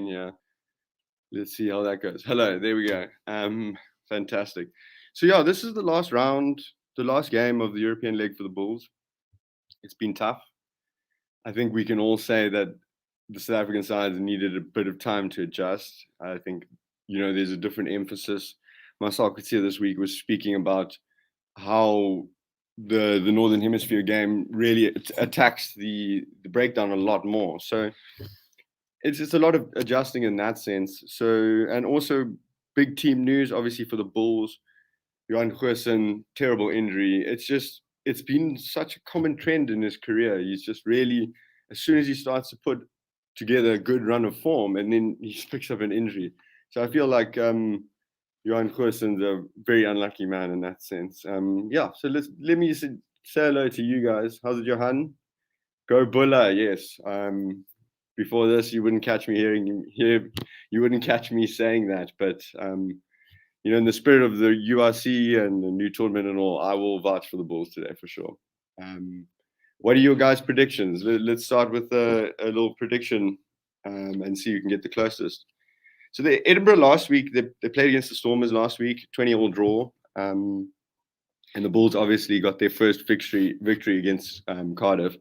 here. Let's see how that goes. Hello, there we go. Fantastic. So yeah, this is the last round, the last game of the European leg for the Bulls. It's been tough. I think we can all say that the South African side needed a bit of time to adjust. I think, there's a different emphasis. Marcel Coetzee this week was speaking about how the Northern Hemisphere game really attacks the breakdown a lot more. So it's a lot of adjusting in that sense. So, and also big team news, obviously, for the Bulls. Johan Goosen, terrible injury. It's been such a common trend in his career. He's just really, as soon as he starts to put together a good run of form, and then he picks up an injury. So I feel like Johan Goosen's a very unlucky man in that sense. So let me say hello to you guys. How's it, Johan? Go Bulla, yes. Before this, you wouldn't catch me you wouldn't catch me saying that, but in the spirit of the URC and the new tournament and all, I will vouch for the Bulls today for sure. What are your guys' predictions? Let's start with a little prediction and see who can get the closest. So the Edinburgh last week, they played against the Stormers last week, 20-all draw. And the Bulls obviously got their first victory against Cardiff.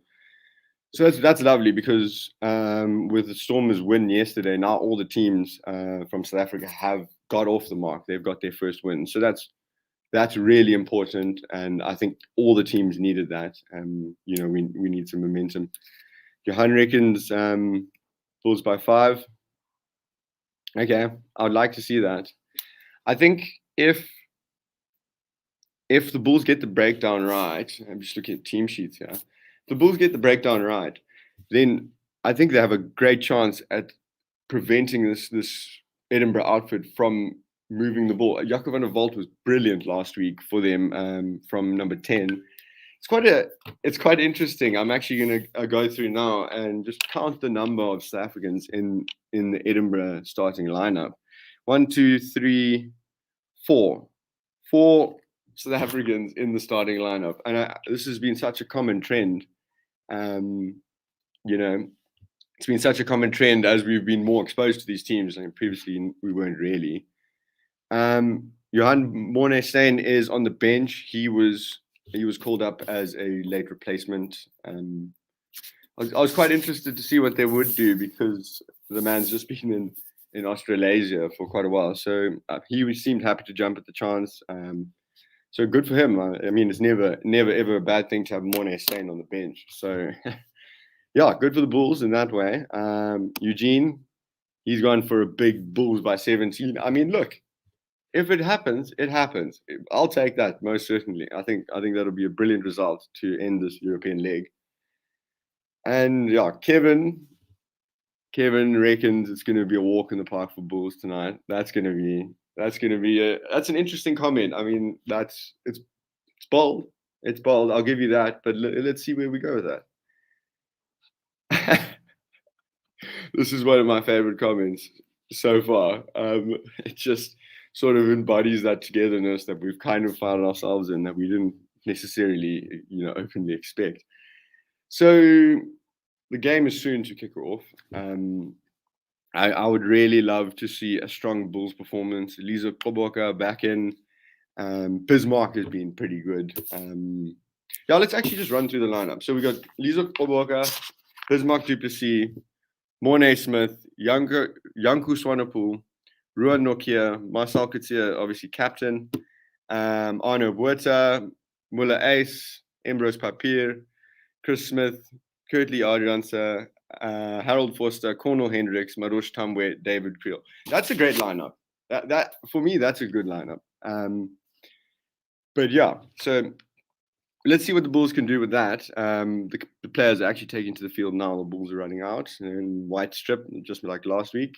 So that's lovely because with the Stormers win yesterday, now all the teams from South Africa have got off the mark. They've got their first win. So that's really important. And I think all the teams needed that. We need some momentum. Johan reckons Bulls by 5. Okay, I would like to see that. I think if the Bulls get the breakdown right, I'm just looking at team sheets here. If the Bulls get the breakdown right, then I think they have a great chance at preventing this Edinburgh outfit from moving the ball. Jaco van der Walt was brilliant last week for them from number 10. It's quite interesting. I'm actually going to go through now and just count the number of South Africans in the Edinburgh starting lineup. 1, 2, 3, 4. 4 South Africans in the starting lineup, and this has been such a common trend. It's been such a common trend as we've been more exposed to these teams. I mean, previously we weren't really. Johan Morné-Steyn is on the bench. He was called up as a late replacement. I was quite interested to see what they would do because the man's just been in Australasia for quite a while. So he seemed happy to jump at the chance. So good for him. I mean, it's never ever a bad thing to have Morné-Steyn on the bench. So yeah, good for the Bulls in that way. Eugene, he's gone for a big Bulls by 17. I mean, look, if it happens, it happens. I'll take that most certainly. I think that'll be a brilliant result to end this European leg. And yeah, Kevin reckons it's going to be a walk in the park for Bulls tonight. That's an interesting comment. I mean, it's bold. It's bold. I'll give you that. But let's see where we go with that. This is one of my favorite comments so far. It just sort of embodies that togetherness that we've kind of found ourselves in that we didn't necessarily, openly expect. So the game is soon to kick off. I would really love to see a strong Bulls performance. Lizo Koboka back in. Bismarck has been pretty good. Let's actually just run through the lineup. So we got Lizo Koboka, Bismarck du Plessis, Morné Smith, Janku Swanepoel, Ruan Nokia, Marcel Coetzee, obviously captain, Arno Botha, Muller Ace, Ambrose Papier, Chris Smith, Kurtley Adrianse, Harold Forster, Cornel Hendricks, Marosh Tambwe, David Creel. That's a great lineup. That for me, that's a good lineup. But yeah, so let's see what the Bulls can do with that. The players are actually taking to the field now. The Bulls are running out in white strip, just like last week.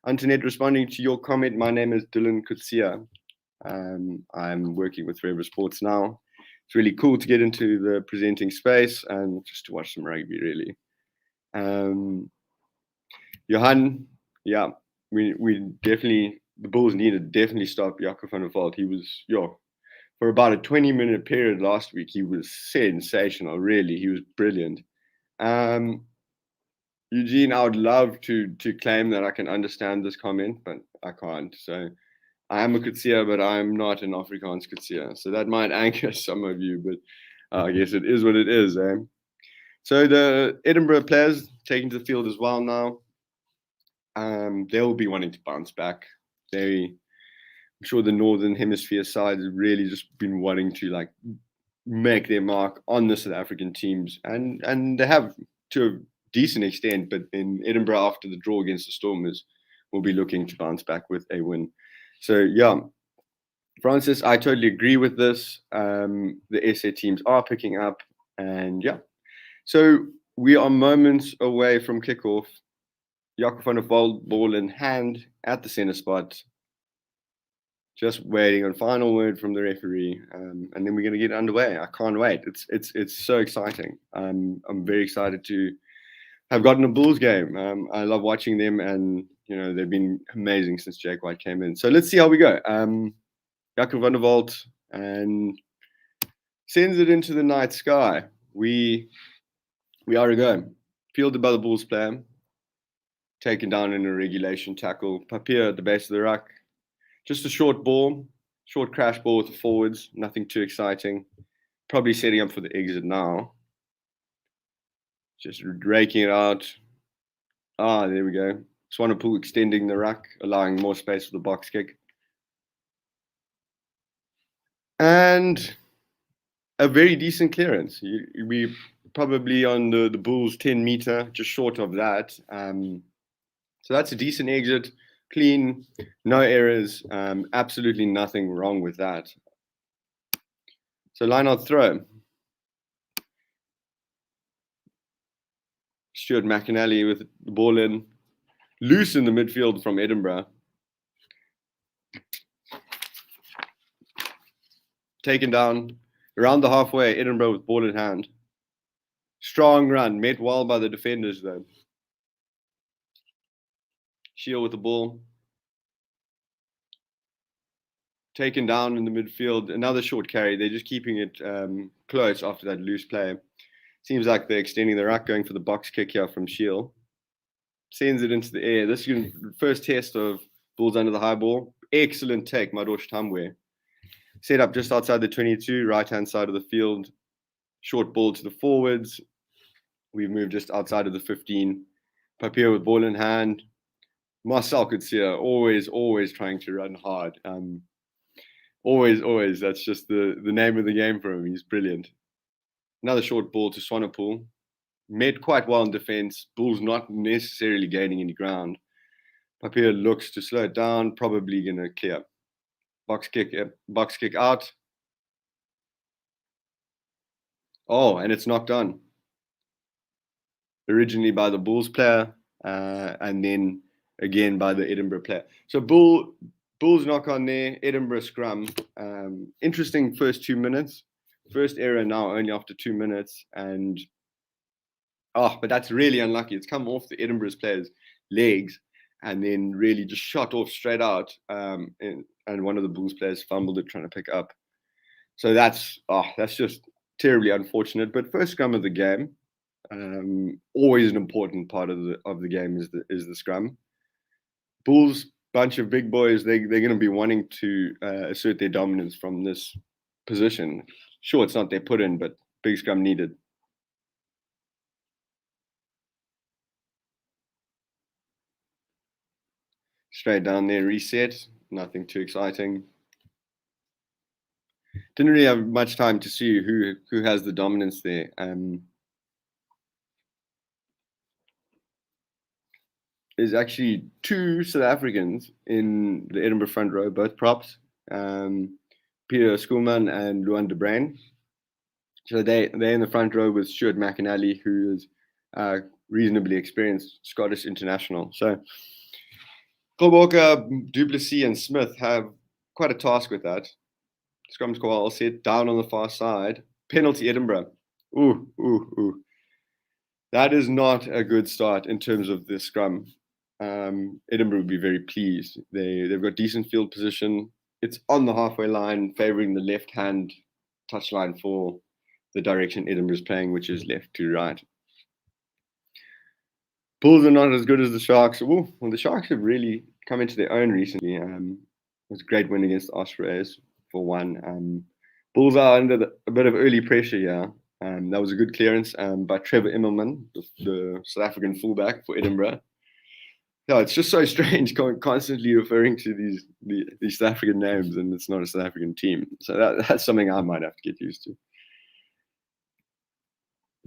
Antoinette, responding to your comment, my name is Dylan Coetzee. I'm working with Forever Sports now. It's really cool to get into the presenting space and just to watch some rugby, really. Johan, yeah, we definitely, the Bulls needed to definitely stop Jaco van der Walt. He was, for about a 20-minute period last week, he was sensational, really. He was brilliant. Eugene, I would love to claim that I can understand this comment, but I can't. So I am a Kutsia, but I'm not an Afrikaans Kutsia. So that might anger some of you, but I guess it is what it is, eh? So the Edinburgh players taking to the field as well now. They'll be wanting to bounce back. I'm sure the Northern Hemisphere side has really just been wanting to like make their mark on the South African teams, and they have to a decent extent. But in Edinburgh, after the draw against the Stormers, will be looking to bounce back with a win. So yeah, Francis, I totally agree with this. The SA teams are picking up, and yeah, so we are moments away from kickoff. Jaco van der Walt, ball in hand at the center spot. Just waiting on final word from the referee, and then we're going to get underway. I can't wait. It's so exciting. I'm very excited to have gotten a Bulls game. I love watching them, and they've been amazing since Jake White came in. So let's see how we go. Jaco van der Walt and sends it into the night sky. We are a go. Fielded by the Bulls player. Taken down in a regulation tackle. Papier at the base of the ruck. Just a short ball, short crash ball with the forwards. Nothing too exciting. Probably setting up for the exit now. Just raking it out. There we go. Swanepoel extending the ruck, allowing more space for the box kick. And a very decent clearance. We probably on the Bulls 10 meter, just short of that. So that's a decent exit, clean, no errors, absolutely nothing wrong with that. So line out throw. Stuart McInally with the ball in, loose in the midfield from Edinburgh. Taken down around the halfway, Edinburgh with ball in hand. Strong run, met well by the defenders though. Shield with the ball. Taken down in the midfield, another short carry. They're just keeping it close after that loose play. Seems like they're extending the ruck, going for the box kick here from Shield. Sends it into the air. This is the first test of Bulls under the high ball. Excellent take, Madosh Tambwe. Set up just outside the 22, right-hand side of the field. Short ball to the forwards. We've moved just outside of the 15. Papier with ball in hand. Marcel Kutsia, always trying to run hard. Always. That's just the name of the game for him. He's brilliant. Another short ball to Swanepoel. Met quite well in defense. Bulls not necessarily gaining any ground. Papier looks to slow it down. Probably going to clear. Box kick out. Oh, and it's knocked on. Originally by the Bulls player, and then again by the Edinburgh player. So Bulls knock on there, Edinburgh scrum. Interesting first 2 minutes. First error now only after 2 minutes. But that's really unlucky. It's come off the Edinburgh's players' legs and then really just shot off straight out. And one of the Bulls players fumbled it trying to pick up. So that's just terribly unfortunate. But first scrum of the game. Always an important part of the game is the scrum. Bulls, bunch of big boys, they're going to be wanting to assert their dominance from this position. Sure, it's not their put in, but big scrum needed. Straight down there, reset. Nothing too exciting. Didn't really have much time to see who has the dominance there. There's actually two South Africans in the Edinburgh front row, both props. Peter Schoolman and Luan de Bruin. So they're in the front row with Stuart McInally, who is reasonably experienced Scottish international. So Kolboka, Duplessis, and Smith have quite a task with that. Scrum's well set down on the far side. Penalty Edinburgh. Ooh. That is not a good start in terms of the scrum. Edinburgh would be very pleased. They've got decent field position. It's on the halfway line, favouring the left-hand touchline for the direction Edinburgh's playing, which is left to right. Bulls are not as good as the Sharks. Well, the Sharks have really come into their own recently. It was a great win against Ospreys for one. Bulls are under a bit of early pressure here. That was a good clearance by Trevor Immelman, the South African fullback for Edinburgh. Yeah, it's just so strange constantly referring to these South African names, and it's not a South African team. So that's something I might have to get used to.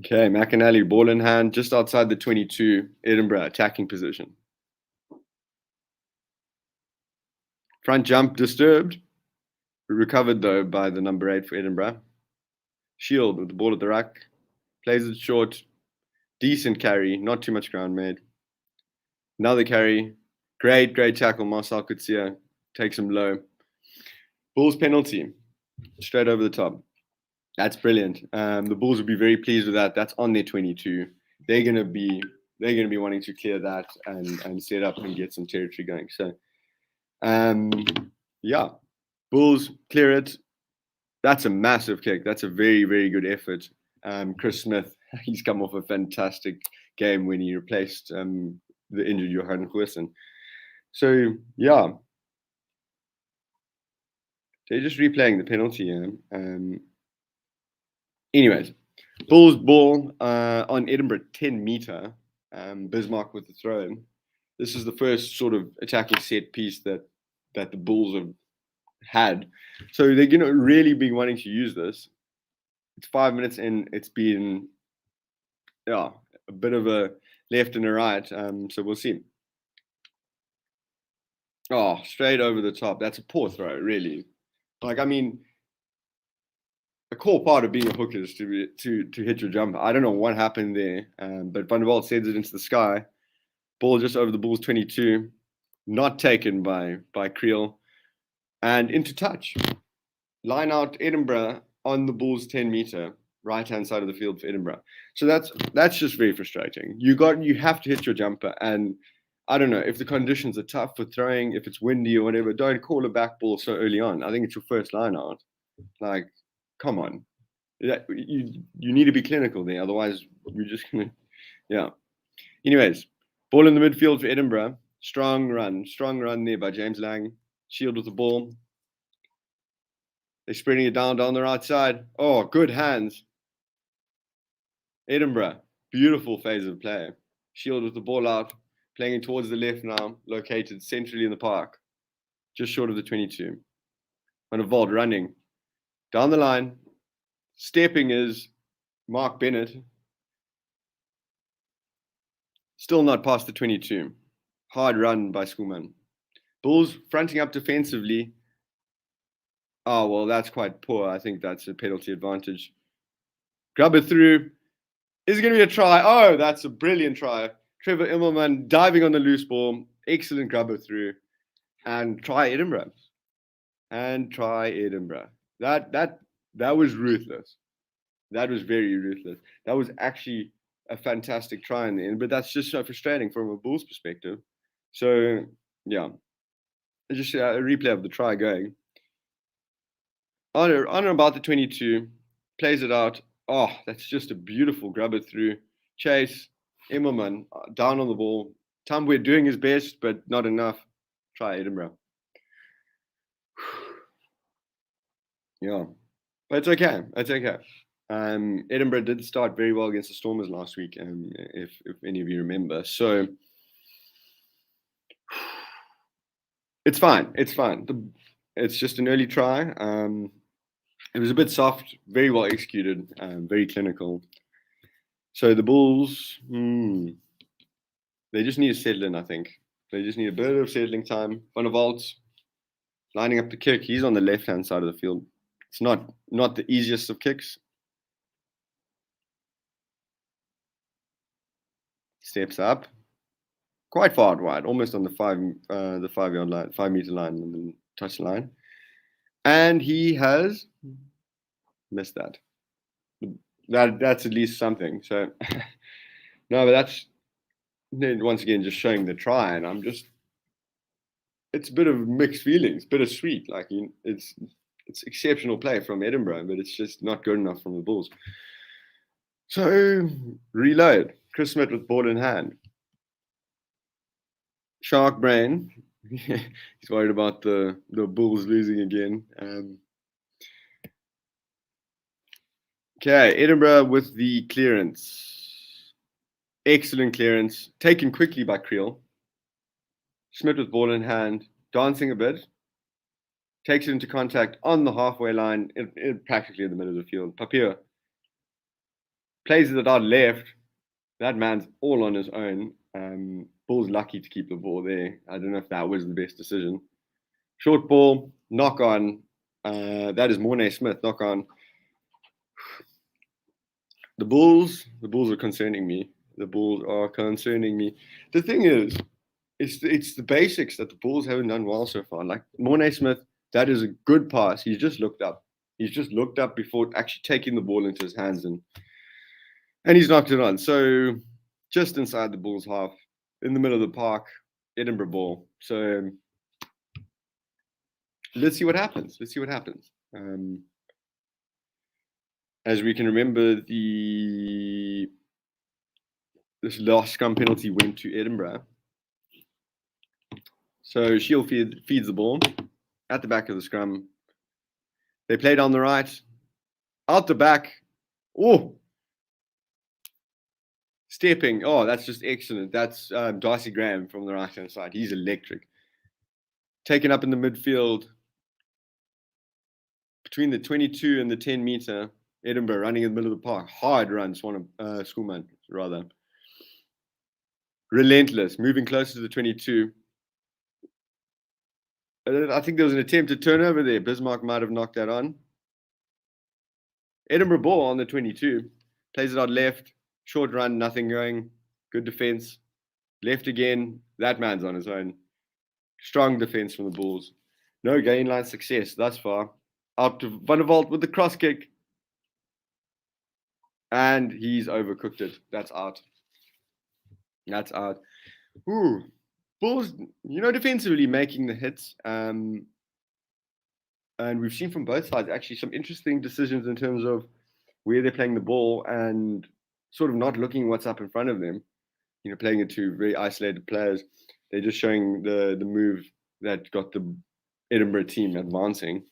Okay, McAnally, ball in hand, just outside the 22, Edinburgh, attacking position. Front jump disturbed. Recovered, though, by the number 8 for Edinburgh. Shield with the ball at the ruck. Plays it short. Decent carry, not too much ground made. Another carry. Great tackle. Marcel Kutsia takes him low. Bulls penalty. Straight over the top. That's brilliant. The Bulls will be very pleased with that. That's on their 22. They're gonna be wanting to clear that and set up and get some territory going. So, yeah, Bulls clear it. That's a massive kick. That's a very, very good effort. Chris Smith, he's come off a fantastic game when he replaced the injured Johan Goosen. So, yeah, they're just replaying the penalty here. Anyways, Bulls ball on Edinburgh 10-meter. Bismarck with the throw in. This is the first sort of attacking set piece that the Bulls have had. So they're going to really be wanting to use this. It's 5 minutes in. It's been a bit of a left and a right. So we'll see. Oh, straight over the top. That's a poor throw, really. Like, I mean, a core part of being a hooker is to hit your jumper. I don't know what happened there, but Van der Walt sends it into the sky. Ball just over the Bulls 22, not taken by Creel, and into touch. Line out Edinburgh on the Bulls 10-meter, right-hand side of the field for Edinburgh. So that's just very frustrating. You have to hit your jumper, and I don't know if the conditions are tough for throwing, if it's windy or whatever. Don't call a back ball so early on. I think it's your first line out. Like, come on. You need to be clinical there. Otherwise, you're just going to, yeah. Anyways, ball in the midfield for Edinburgh. Strong run there by James Lang. Shield with the ball. They're spreading it down the right side. Oh, good hands. Edinburgh, beautiful phase of play. Shield with the ball out. Playing it towards the left now. Located centrally in the park. Just short of the 22. Van der Walt running. Down the line. Stepping is Mark Bennett. Still not past the 22. Hard run by Schoolman. Bulls fronting up defensively. Oh, well, that's quite poor. I think that's a penalty advantage. Grab it through. Is it going to be a try? Oh, that's a brilliant try. Trevor Immelman diving on the loose ball. Excellent grubber through. And try Edinburgh. That was ruthless. That was very ruthless. That was actually a fantastic try in the end, but that's just so frustrating from a Bulls perspective. So, yeah. Just a replay of the try going. On about the 22, plays it out. Oh, that's just a beautiful grubber through. Chase, Immelman, down on the ball. Tambwe doing his best, but not enough. Try Edinburgh. Yeah, but it's okay. Edinburgh did start very well against the Stormers last week, if any of you remember. So it's fine. It's just an early try. It was a bit soft, very well executed, very clinical. So the Bulls, they just need to settle in, I think. They just need a bit of settling time. Van der Walt lining up the kick. He's on the left-hand side of the field. It's not the easiest of kicks. Steps up. Quite far wide, almost on the 5-yard line, 5-meter line, and the touch line. And he has missed that. That's at least something. So no, but that's once again just showing the try, and it's a bit of mixed feelings, bittersweet. Like, it's exceptional play from Edinburgh, but it's just not good enough from the Bulls. So reload. Chris Smith with ball in hand. Shark brain. He's worried about the Bulls losing again. Okay, Edinburgh with the clearance. Excellent clearance. Taken quickly by Creel. Schmidt with ball in hand, dancing a bit. Takes it into contact on the halfway line, practically in the middle of the field. Papier plays it out left. That man's all on his own. Bull's lucky to keep the ball there. I don't know if that was the best decision. Short ball, knock on. That is Mornay Smith, knock on. The Bulls are concerning me. The Bulls are concerning me. The thing is, it's the basics that the Bulls haven't done well so far. Like Mornay Smith, that is a good pass. He's just looked up. He's just looked up before actually taking the ball into his hands and he's knocked it on. So just inside the Bulls' half, in the middle of the park, Edinburgh ball. So let's see what happens. As we can remember, this last scrum penalty went to Edinburgh. So Shield feeds the ball at the back of the scrum. They play down the right, out the back. Oh, stepping. Oh, that's just excellent. That's Darcy Graham from the right-hand side. He's electric. Taken up in the midfield. Between the 22 and the 10 meter, Edinburgh running in the middle of the park. Hard run, Schoolman, rather. Relentless, moving closer to the 22. I think there was an attempted turnover there. Bismarck might have knocked that on. Edinburgh ball on the 22. Plays it out left. Short run, nothing going. Good defense. Left again. That man's on his own. Strong defense from the Bulls. No gain line success thus far. Out to Van der Walt with the cross kick. And he's overcooked it. That's out. Ooh. Bulls, defensively making the hits. And we've seen from both sides actually some interesting decisions in terms of where they're playing the ball and sort of not looking what's up in front of them. Playing it to very isolated players. They're just showing the move that got the Edinburgh team advancing.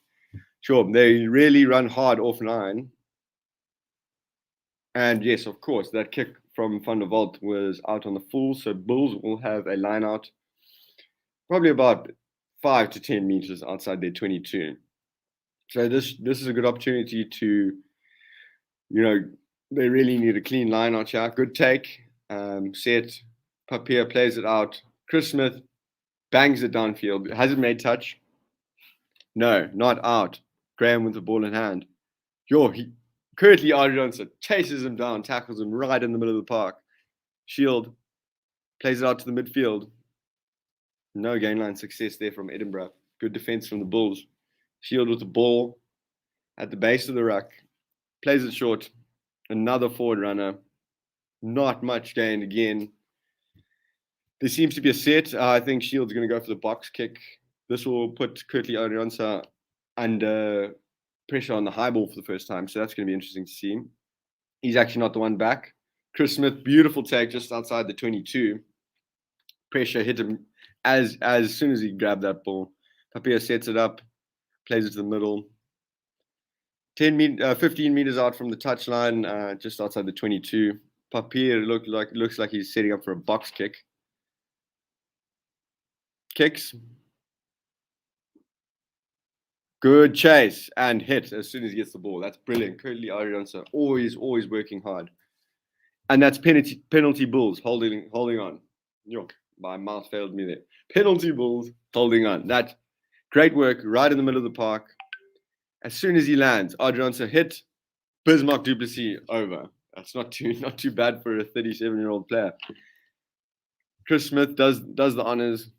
Sure, they really run hard offline. And yes, of course, that kick from Van der Walt was out on the full. So Bulls will have a line out probably about 5 to 10 meters outside their 22. So this is a good opportunity to, they really need a clean line out here. Good take. Set. Papier plays it out. Chris Smith bangs it downfield. Has it made touch? No, not out. Graham with the ball in hand. Currently Adrianson chases him down, tackles him right in the middle of the park. Shield plays it out to the midfield. No gain line success there from Edinburgh. Good defense from the Bulls. Shield with the ball at the base of the ruck. Plays it short. Another forward runner. Not much gained again. There seems to be a set. I think Shield's going to go for the box kick. This will put Kurtley Adriansa under pressure on the high ball for the first time. So that's going to be interesting to see. He's actually not the one back. Chris Smith, beautiful take just outside the 22. Pressure hit him as soon as he grabbed that ball. Papier sets it up, plays it to the middle. 15 meters out from the touchline, just outside the 22. Papier looks like he's setting up for a box kick. Kicks. Good chase and hit as soon as he gets the ball. That's brilliant. Currently, Ariansa always working hard. And that's penalty Bulls holding on. My mouth failed me there. Penalty Bulls holding on. That's great work right in the middle of the park. As soon as he lands, Adriansa hit. Bismarck Duplessis over. That's not too bad for a 37-year-old player. Chris Smith does the honors,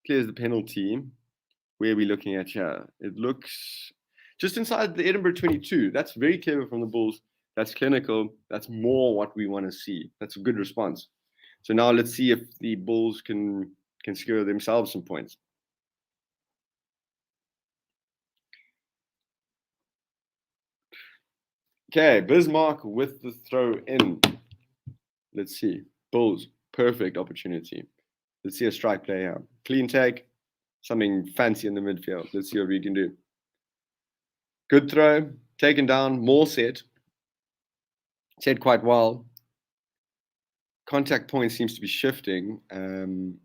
clears the penalty. Where are we looking at here? It looks just inside the Edinburgh 22. That's very clever from the Bulls. That's clinical. That's more what we want to see. That's a good response. So now let's see if the Bulls can secure themselves some points. Okay, Bismarck with the throw in. Let's see. Bulls, perfect opportunity. Let's see a strike play here. Clean take, something fancy in the midfield. Let's see what we can do. Good throw, taken down, more set. Set quite well. Contact point seems to be shifting, and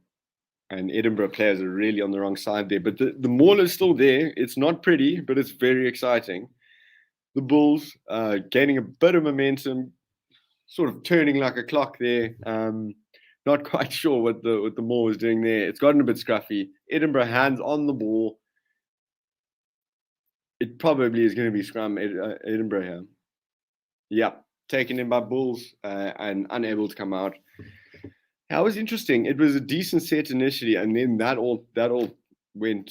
Edinburgh players are really on the wrong side there. But the maul is still there. It's not pretty, but it's very exciting. The Bulls gaining a bit of momentum, sort of turning like a clock there. Not quite sure what the maul was doing there. It's gotten a bit scruffy. Edinburgh hands on the ball. It probably is going to be scrum Edinburgh here. Yeah, taken in by Bulls and unable to come out. That was interesting. It was a decent set initially, and then that all went,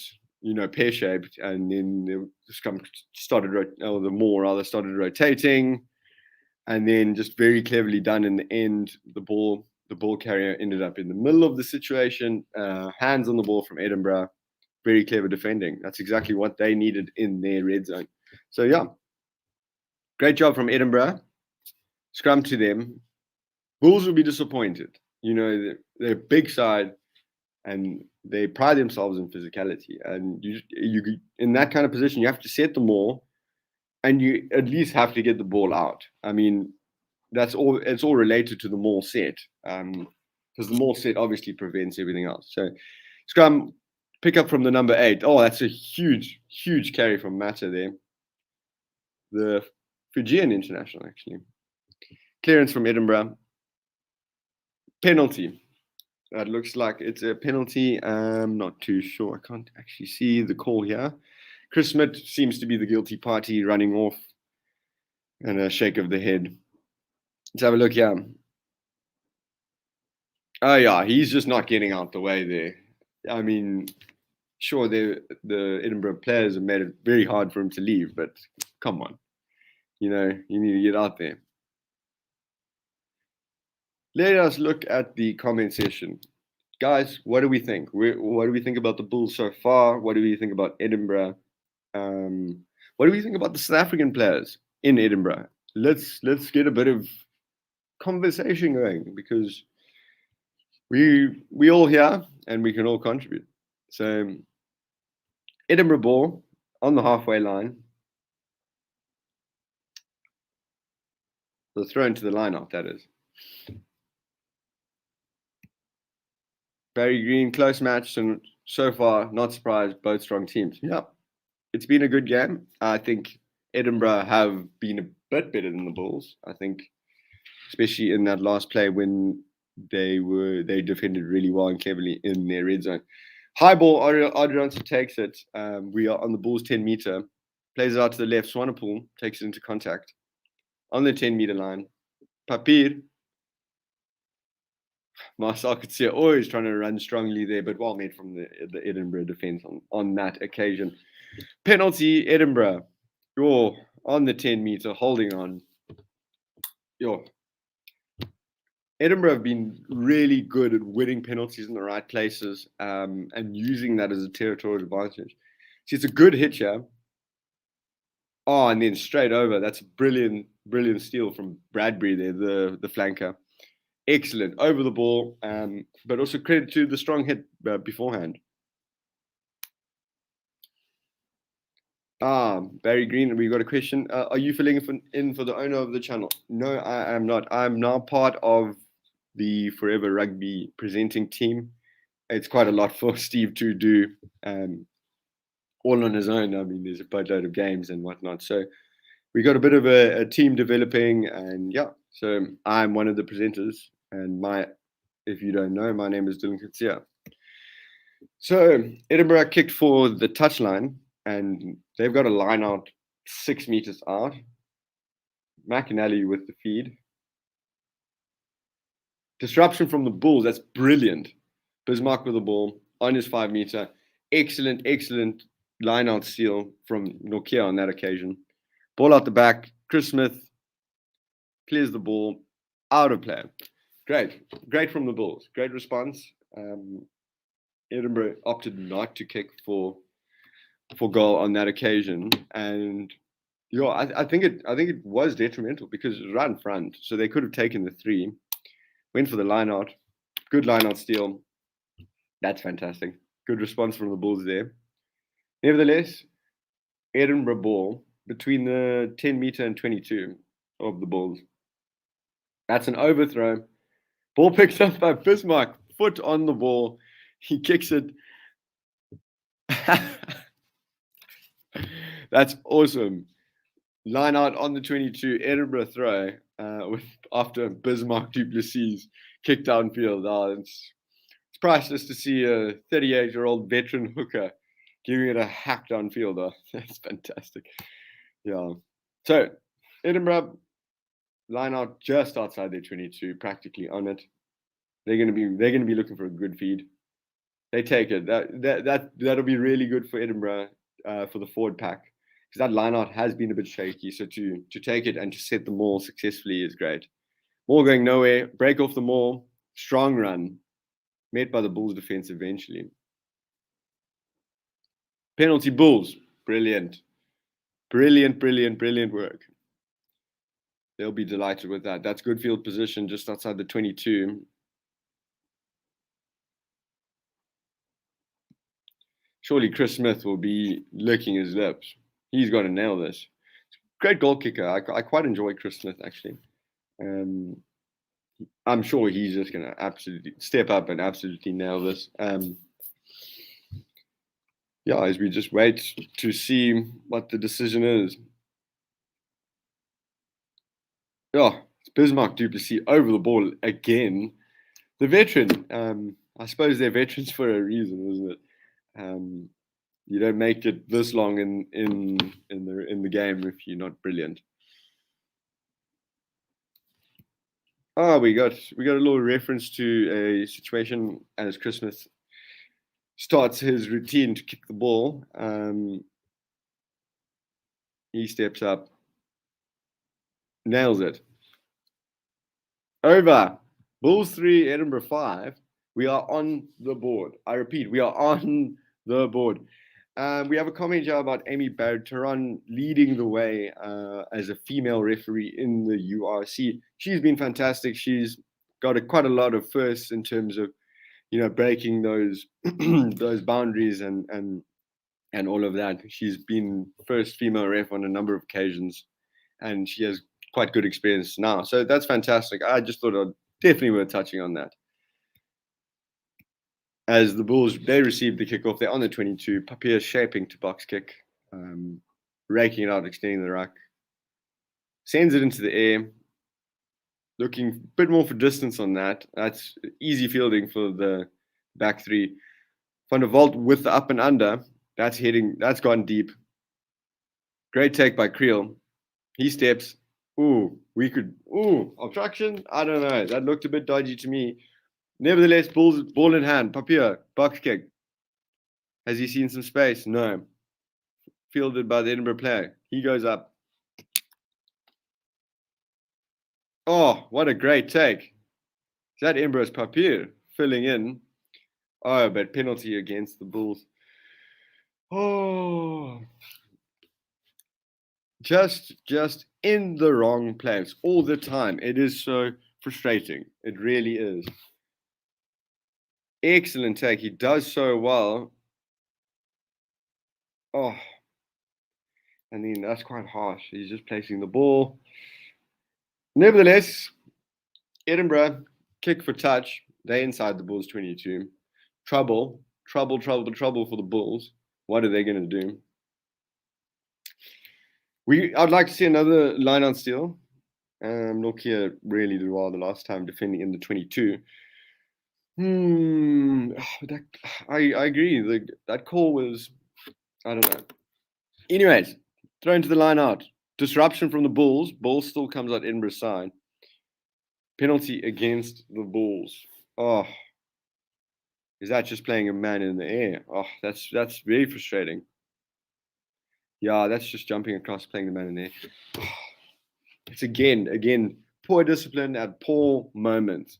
pear shaped, and then the scrum started, or the maul rather started rotating, and then just very cleverly done in the end. The ball carrier ended up in the middle of the situation, hands on the ball from Edinburgh. Very clever defending. That's exactly what they needed in their red zone. So yeah, great job from Edinburgh. Scrum to them. Bulls will be disappointed. They're a big side, and they pride themselves in physicality. And you in that kind of position, you have to set the maul, and you at least have to get the ball out. I mean, that's all. It's all related to the maul set, because the maul set obviously prevents everything else. So scrum. Pick up from the number 8. Oh, that's a huge, huge carry from Mata there. The Fijian international, actually. Clearance from Edinburgh. Penalty. That looks like it's a penalty. I'm not too sure. I can't actually see the call here. Chris Smith seems to be the guilty party, running off. And a shake of the head. Let's have a look here. Oh, yeah, he's just not getting out the way there. I mean, sure, the Edinburgh players have made it very hard for him to leave, but come on. You need to get out there. Let us look at the comment section. Guys, what do we think? What do we think about the Bulls so far? What do we think about Edinburgh? What do we think about the South African players in Edinburgh? Let's get a bit of conversation going, because we all here and we can all contribute. So Edinburgh ball on the halfway line. The throw into the line out, that is. Barry Green, close match, and so far, not surprised, both strong teams. Yeah, it's been a good game. I think Edinburgh have been a bit better than the Bulls. I think, especially in that last play when they defended really well and cleverly in their red zone. High ball, Adrianson takes it. We are on the Bulls 10-meter. Plays it out to the left. Swanepoel takes it into contact. On the 10-meter line. Papir. Marcel could see always trying to run strongly there, but well made from the Edinburgh defense on that occasion. Penalty, Edinburgh. You're on the 10-meter, holding on. Edinburgh have been really good at winning penalties in the right places, and using that as a territorial advantage. See, it's a good hit here. Oh, and then straight over. That's a brilliant steal from Bradbury there, the flanker. Excellent. Over the ball, but also credit to the strong hit beforehand. Barry Green, we got a question. Are you filling in for the owner of the channel? No, I am not. I'm now part of the Forever Rugby presenting team. It's quite a lot for Steve to do, all on his own. I mean, there's a boatload of games and whatnot. So we got a bit of a team developing, and yeah, so I'm one of the presenters. And if you don't know, my name is Dylan Katsia. So Edinburgh kicked for the touchline, and they've got a line out 6 meters out. McInally with the feed. Disruption from the Bulls, that's brilliant. Bismarck with the ball on his 5-meter. Excellent line out steal from Nokia on that occasion. Ball out the back. Chris Smith clears the ball out of play. Great from the Bulls. Great response. Edinburgh opted not to kick for goal on that occasion, and I think it was detrimental because it was right in front, so they could have taken the 3. Went for the line out. Good line out steal. That's fantastic. Good response from the Bulls there. Nevertheless, Edinburgh ball between the 10 meter and 22 of the Bulls. That's an overthrow. Ball picked up by Bismarck. Foot on the ball. He kicks it. That's awesome. Line out on the 22. Edinburgh throw after Bismarck Duplessis kicked downfield. Oh, it's priceless to see a 38-year-old veteran hooker giving it a hack downfield. Oh, that's fantastic. Yeah. So Edinburgh line out just outside their 22, practically on it. They're gonna be looking for a good feed. They take it. That'll be really good for Edinburgh for the forward pack, because that line out has been a bit shaky. So to take it and to set the maul successfully is great. Maul going nowhere. Break off the maul. Strong run. Met by the Bulls defense eventually. Penalty Bulls. Brilliant. Brilliant work. They'll be delighted with that. That's good field position just outside the 22. Surely Chris Smith will be licking his lips. He's got to nail this. Great goal kicker. I quite enjoy Chris Smith, actually. I'm sure he's just going to absolutely step up and absolutely nail this. Yeah, as we just wait to see what the decision is. Yeah, it's Bismarck Duplessis over the ball again. The veteran. I suppose they're veterans for a reason, isn't it? You don't make it this long in the game if you're not brilliant. Oh, we got a little reference to a situation as Chris Smith starts his routine to kick the ball. He steps up, nails it. Over. Bulls 3, Edinburgh 5. We are on the board. I repeat, we are on the board. We have a comment here about Amy Barrett-Turan leading the way as a female referee in the URC. She's been fantastic. She's got quite a lot of firsts in terms of, breaking those those boundaries and all of that. She's been first female ref on a number of occasions, and she has quite good experience now. So that's fantastic. I just thought I'd definitely worth touching on that. As the Bulls, they received the kickoff. They're on the 22. Papier shaping to box kick, raking it out, extending the ruck. Sends it into the air. Looking a bit more for distance on that. That's easy fielding for the back three. Van der Walt with the up and under. That's gone deep. Great take by Creel. He steps. Obstruction? I don't know. That looked a bit dodgy to me. Nevertheless, ball in hand. Papier, box kick. Has he seen some space? No. Fielded by the Edinburgh player. He goes up. Oh, what a great take. Is that Edinburgh's Papier filling in? Oh, but penalty against the Bulls. Oh. Just in the wrong place all the time. It is so frustrating. It really is. Excellent take. He does so well. Oh. And then that's quite harsh. He's just placing the ball. Nevertheless, Edinburgh kick for touch. They're inside the Bulls 22. Trouble for the Bulls. What are they going to do? I'd like to see another line on steal. Nokia really did well the last time defending in the 22. I agree. That call was, I don't know. Anyways, thrown to the line out. Disruption from the Bulls. Ball still comes out Edinburgh's side. Penalty against the Bulls. Oh, is that just playing a man in the air? Oh, that's very frustrating. Yeah, that's just jumping across, playing the man in the air. Oh, it's again, poor discipline at poor moments.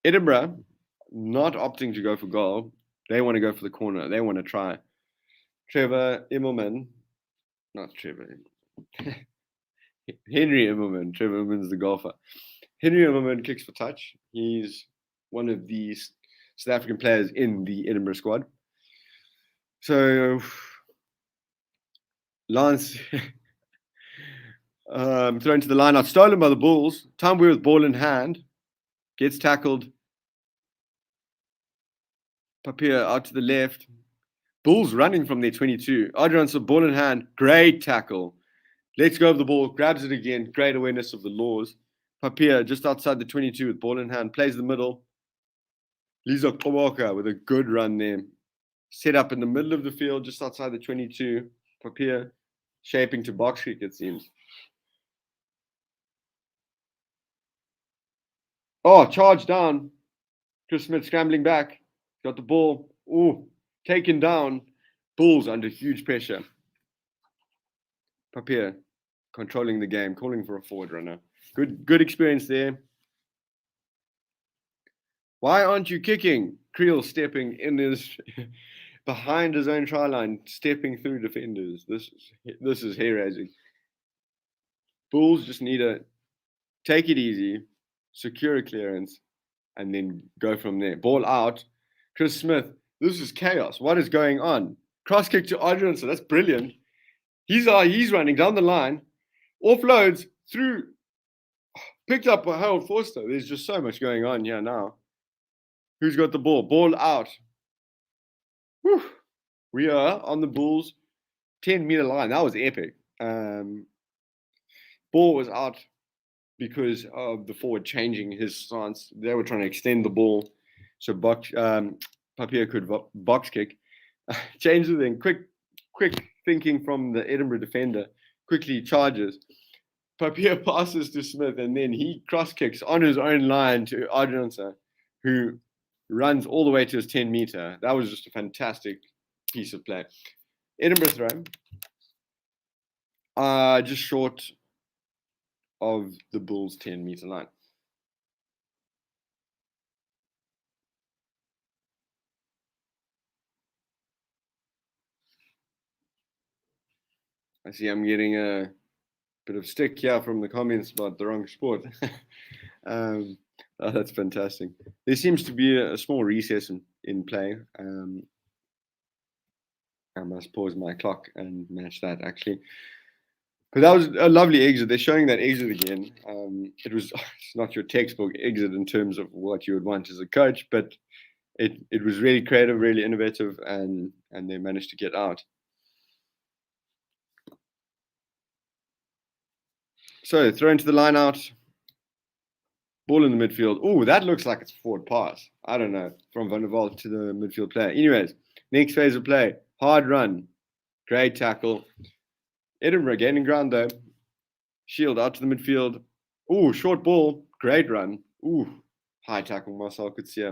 Edinburgh not opting to go for goal. They want to go for the corner. They want to try. Henry Immelman. Trevor Immelman's the golfer. Henry Immelman kicks for touch. He's one of these South African players in the Edinburgh squad. So Lance thrown to the line out, stolen by the Bulls. Tambwe with ball in hand, gets tackled. Papier out to the left. Bulls running from their 22. Adrian's ball in hand, great tackle. Let's go of the ball, grabs it again, great awareness of the laws. Papier just outside the 22 with ball in hand, plays the middle. Lizo Kowaka with a good run there. Set up in the middle of the field, just outside the 22. Papier shaping to box kick, it seems. Oh, charge down. Chris Smith scrambling back. Got the ball. Ooh, taken down. Bulls under huge pressure. Papier controlling the game, calling for a forward runner. Good experience there. Why aren't you kicking? Creel stepping in his behind his own try line, stepping through defenders. This is hair raising. Bulls just need to take it easy, secure a clearance, and then go from there. Ball out. Chris Smith, this is chaos. What is going on? Cross kick to Adrian, so that's brilliant. He's running down the line, offloads through, picked up by Harold Forster. There's just so much going on here now. Who's got the ball? Ball out. Whew. We are on the Bulls 10-meter line. That was epic. Ball was out because of the forward changing his stance. They were trying to extend the ball so Papier could box kick. Change the thing. Quick thinking from the Edinburgh defender. Quickly charges. Papier passes to Smith, and then he cross kicks on his own line to Adriansa, who runs all the way to his 10-meter. That was just a fantastic piece of play. Edinburgh throw. Just short of the Bulls' 10-meter line. I see I'm getting a bit of stick here from the comments about the wrong sport. Oh, that's fantastic. There seems to be a small recess in play. I must pause my clock and match that, actually. But that was a lovely exit. They're showing that exit again. It's not your textbook exit in terms of what you would want as a coach, but it was really creative, really innovative, and they managed to get out. So thrown to the line out. Ball in the midfield. Oh, that looks like it's a forward pass. I don't know. From Van der Walt to the midfield player. Anyways, next phase of play. Hard run. Great tackle. Edinburgh gaining ground though. Shield out to the midfield. Oh, short ball. Great run. Ooh, high tackle. Marcel could see.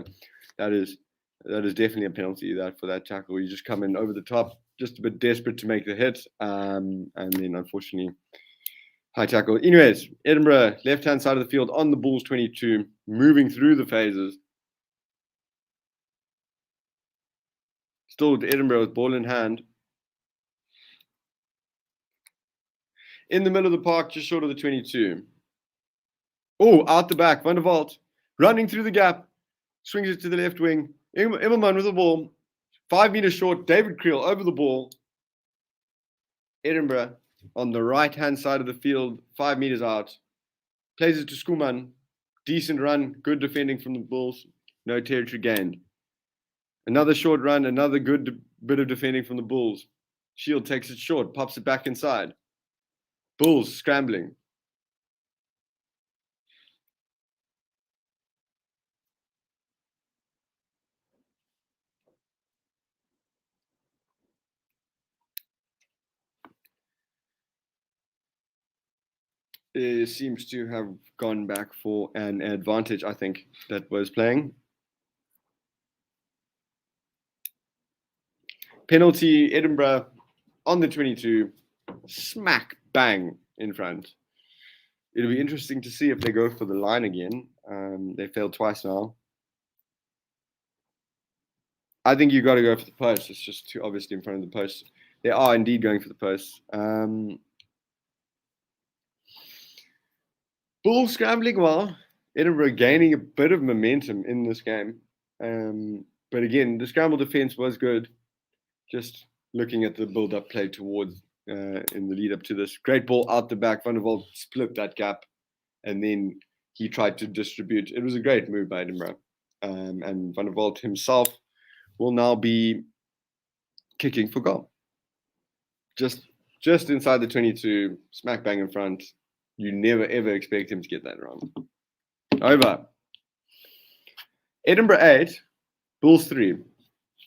That is definitely a penalty for that tackle. You just come in over the top, just a bit desperate to make the hit. And then unfortunately, high tackle. Anyways, Edinburgh, left-hand side of the field on the Bulls 22, moving through the phases. Still Edinburgh with ball in hand. In the middle of the park, just short of the 22. Oh, out the back, Van der Walt, running through the gap, swings it to the left wing. Immelman with the ball, 5 meters short, David Creel over the ball. Edinburgh on the right-hand side of the field, 5 meters out. Plays it to Skuman. Decent run, good defending from the Bulls. No territory gained. Another short run, another good bit of defending from the Bulls. Shield takes it short, pops it back inside. Bulls scrambling. It seems to have gone back for an advantage, I think, that was playing. Penalty, Edinburgh on the 22, smack bang in front. It'll be interesting to see if they go for the line again. They failed twice now. I think you got to go for the post. It's just too obviously in front of the post. They are indeed going for the post. Bulls scrambling well. Edinburgh gaining a bit of momentum in this game. But again, the scramble defense was good. Just looking at the build-up play towards in the lead up to this. Great ball out the back. Van der Walt split that gap, and then he tried to distribute. It was a great move by Edinburgh. And Van der Walt himself will now be kicking for goal. Just inside the 22, smack bang in front. You never, ever expect him to get that wrong. Over. Edinburgh 8, Bulls 3.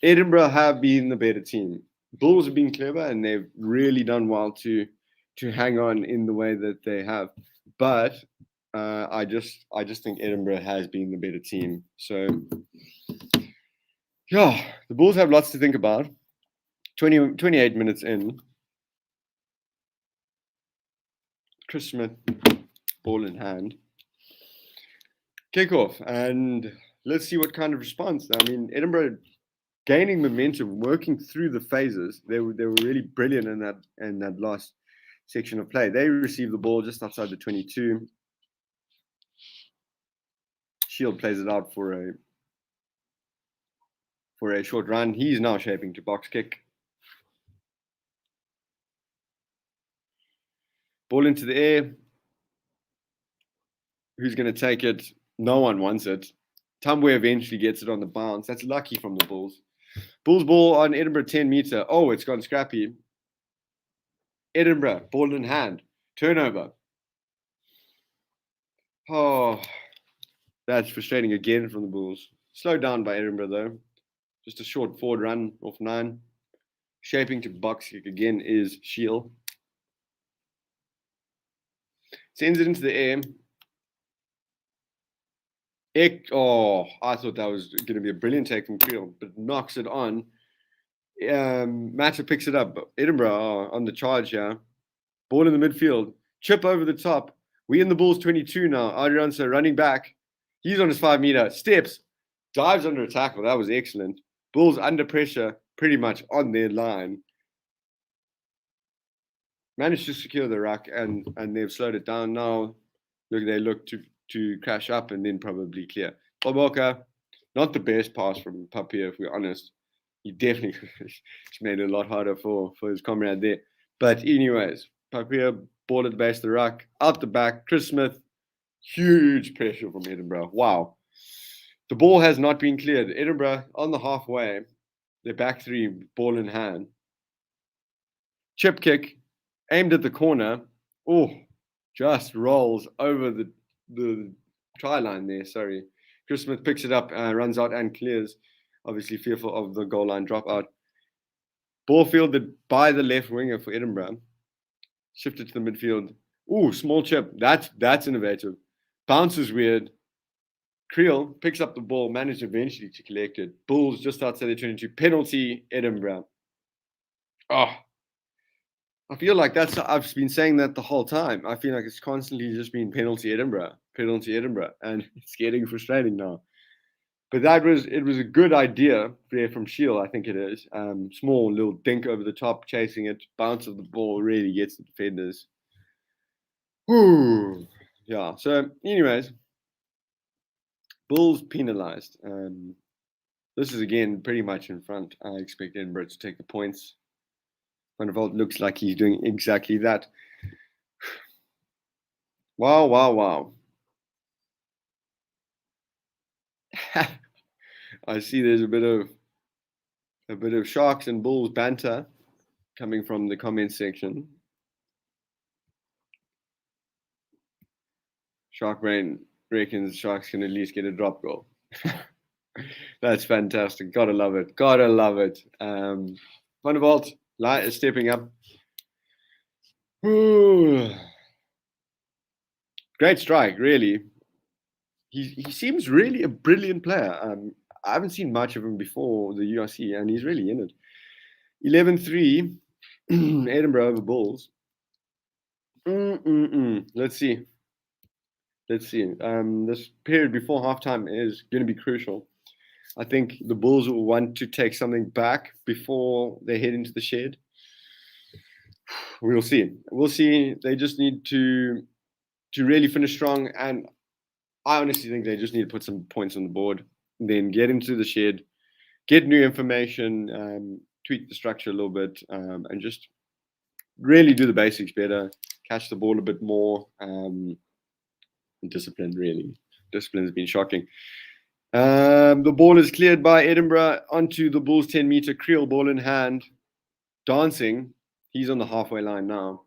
Edinburgh have been the better team. Bulls have been clever, and they've really done well to hang on in the way that they have. But I just think Edinburgh has been the better team. So, yeah, the Bulls have lots to think about. 28 minutes in. Chris Smith, ball in hand. Kick off, and let's see what kind of response. I mean, Edinburgh gaining momentum, working through the phases. They were really brilliant in that last section of play. They received the ball just outside the 22. Shield plays it out for a short run. He's now shaping to box kick. Ball into the air. Who's going to take it? No one wants it. Tambwe eventually gets it on the bounce. That's lucky from the Bulls. Bulls ball on Edinburgh 10 meter. Oh, it's gone scrappy. Edinburgh, ball in hand. Turnover. Oh, that's frustrating again from the Bulls. Slowed down by Edinburgh, though. Just a short forward run off 9. Shaping to box kick again is Shield. Sends it into the air. I thought that was going to be a brilliant take from Creel, but knocks it on. Matter picks it up. Edinburgh are on the charge here. Ball in the midfield. Chip over the top. We in the Bulls 22 now. Adrianso running back. He's on his 5 meter. Steps. Dives under a tackle. That was excellent. Bulls under pressure, pretty much on their line. Managed to secure the ruck, and they've slowed it down now. They look to crash up and then probably clear. Boboka, not the best pass from Papier, if we're honest. He definitely made it a lot harder for his comrade there. But anyways, Papier, ball at the base of the ruck, out the back. Chris Smith, huge pressure from Edinburgh. Wow. The ball has not been cleared. Edinburgh on the halfway. Their back 3, ball in hand. Chip kick. Aimed at the corner. Oh, just rolls over the try line there. Sorry. Chris Smith picks it up, runs out and clears. Obviously fearful of the goal line dropout. Ball fielded by the left winger for Edinburgh. Shifted to the midfield. Oh, small chip. That's innovative. Bounces weird. Creel picks up the ball, managed eventually to collect it. Bulls just outside the 22. Penalty, Edinburgh. Oh, I feel like I've been saying that the whole time. I feel like it's constantly just been penalty Edinburgh, and it's getting frustrating now. But it was a good idea there from Shield, I think it is. Small little dink over the top, chasing it, bounce of the ball really gets the defenders. Whew. Yeah. So, anyways, Bulls penalised. This is again pretty much in front. I expect Edinburgh to take the points. Van der Walt looks like he's doing exactly that. Wow. I see there's a bit of Sharks and Bulls banter coming from the comment section. Shark Brain reckons Sharks can at least get a drop goal. That's fantastic. Gotta love it. Van der Walt is stepping up. Ooh. Great strike, really. He seems really a brilliant player. I haven't seen much of him before the URC, and he's really in it. 11-3, Edinburgh over Bulls. Let's see. This period before halftime is going to be crucial. I think the Bulls will want to take something back before they head into the shed. We'll see. They just need to really finish strong, and I honestly think they just need to put some points on the board. then get into the shed, get new information, tweak the structure a little bit, and just really do the basics better, catch the ball a bit more. Discipline, really. Discipline has been shocking. The ball is cleared by Edinburgh onto the Bulls 10-meter. Creel, ball in hand, dancing. He's on the halfway line now.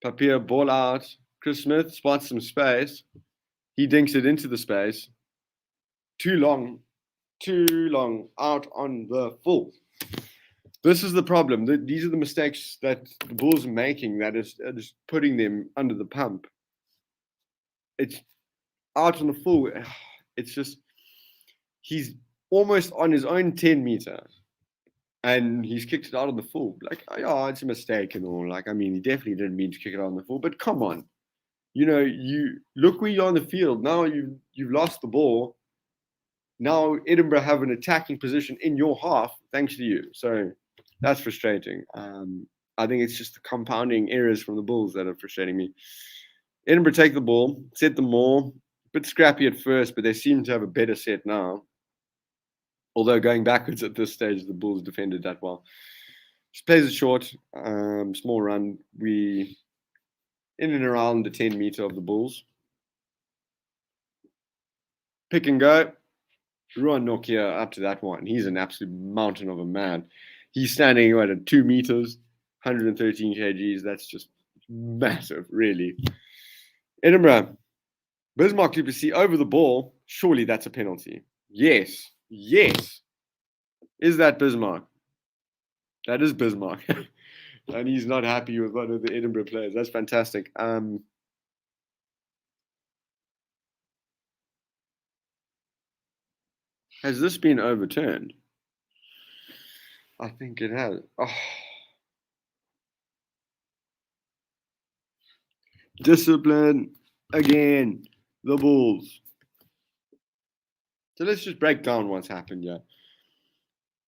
Papier, ball out. Chris Smith spots some space. He dinks it into the space. Too long, out on the full. This is the problem. These are the mistakes that the Bulls are making that is putting them under the pump. It's out on the full. It's just, he's almost on his own 10-meter and he's kicked it out on the full. Like, oh, it's a mistake and all. Like, I mean, he definitely didn't mean to kick it out on the full, but come on. You look where you're on the field. Now you've lost the ball. Now Edinburgh have an attacking position in your half thanks to you. So that's frustrating. I think it's just the compounding errors from the Bulls that are frustrating me. Edinburgh take the ball, set them more. A bit scrappy at first, but they seem to have a better set now. Although going backwards at this stage, the Bulls defended that well. Just plays it short, small run. We in and around the 10-meter of the Bulls. Pick and go. Ruan Nokia up to that one. He's an absolute mountain of a man. He's standing at 2 meters, 113 kgs. That's just massive, really. Edinburgh. Bismarck du Plessis over the ball. Surely that's a penalty. Yes. Is that Bismarck? That is Bismarck. And he's not happy with one of the Edinburgh players. That's fantastic. Has this been overturned? I think it has. Oh. Discipline again. The Bulls. So let's just break down what's happened here.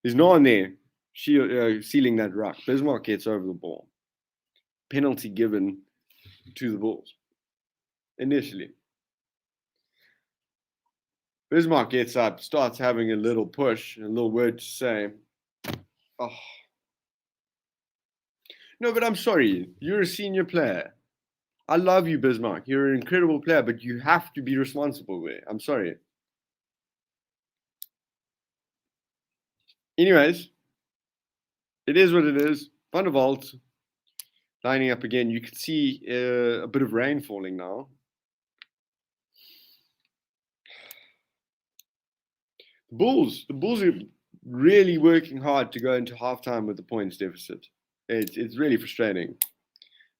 There's no one there sealing that ruck. Bismarck gets over the ball. Penalty given to the Bulls. Initially. Bismarck gets up, starts having a little push, a little word to say. Oh. No, but I'm sorry. You're a senior player. I love you, Bismarck. You're an incredible player, but you have to be responsible there. I'm sorry. Anyways, it is what it is. Van der Walt lining up again. You can see a bit of rain falling now. The Bulls are really working hard to go into halftime with the points deficit. It's really frustrating.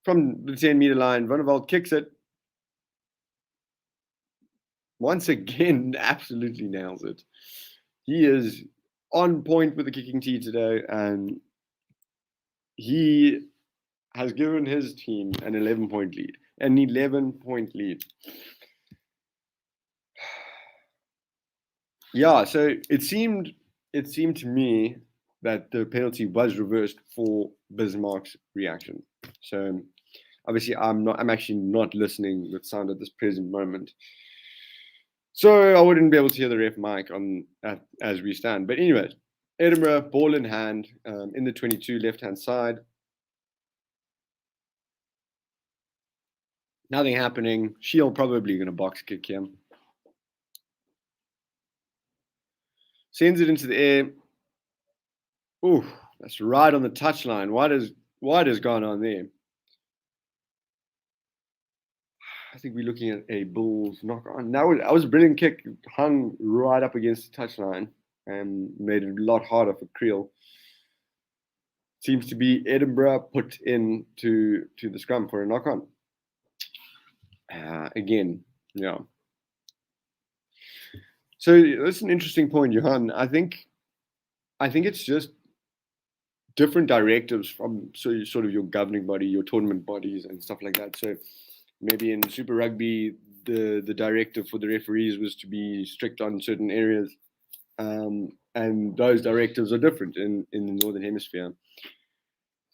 From the 10-meter line, Van der Walt kicks it. Once again, absolutely nails it. He is on point with the kicking tee today, and he has given his team an 11-point lead. An 11-point lead. Yeah, so it seemed to me that the penalty was reversed for Bismarck's reaction. So obviously I'm actually not listening with sound at this present moment. So I wouldn't be able to hear the ref mic as we stand. But anyways, Edinburgh, ball in hand, in the 22, left-hand side. Nothing happening. Shield probably going to box kick him. Sends it into the air. Ooh, that's right on the touchline. What has gone on there? I think we're looking at a Bulls knock on. That was a brilliant kick. Hung right up against the touchline and made it a lot harder for Creel. Seems to be Edinburgh put into the scrum for a knock on. Again, yeah. So that's an interesting point, Johan. I think it's just different directives from sort of your governing body, your tournament bodies, and stuff like that. So maybe in Super Rugby, the directive for the referees was to be strict on certain areas, and those directives are different in the Northern Hemisphere.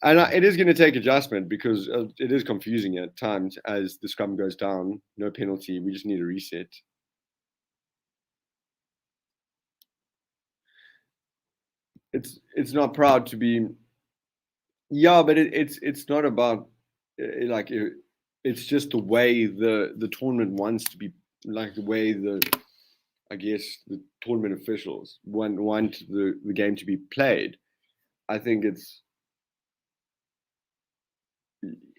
And it is going to take adjustment because it is confusing at times as the scrum goes down. No penalty. We just need a reset. it's not proud to be. Yeah, but it's not about like it's just the way the tournament wants to be, like the way I guess the tournament officials want the game to be played. I think it's,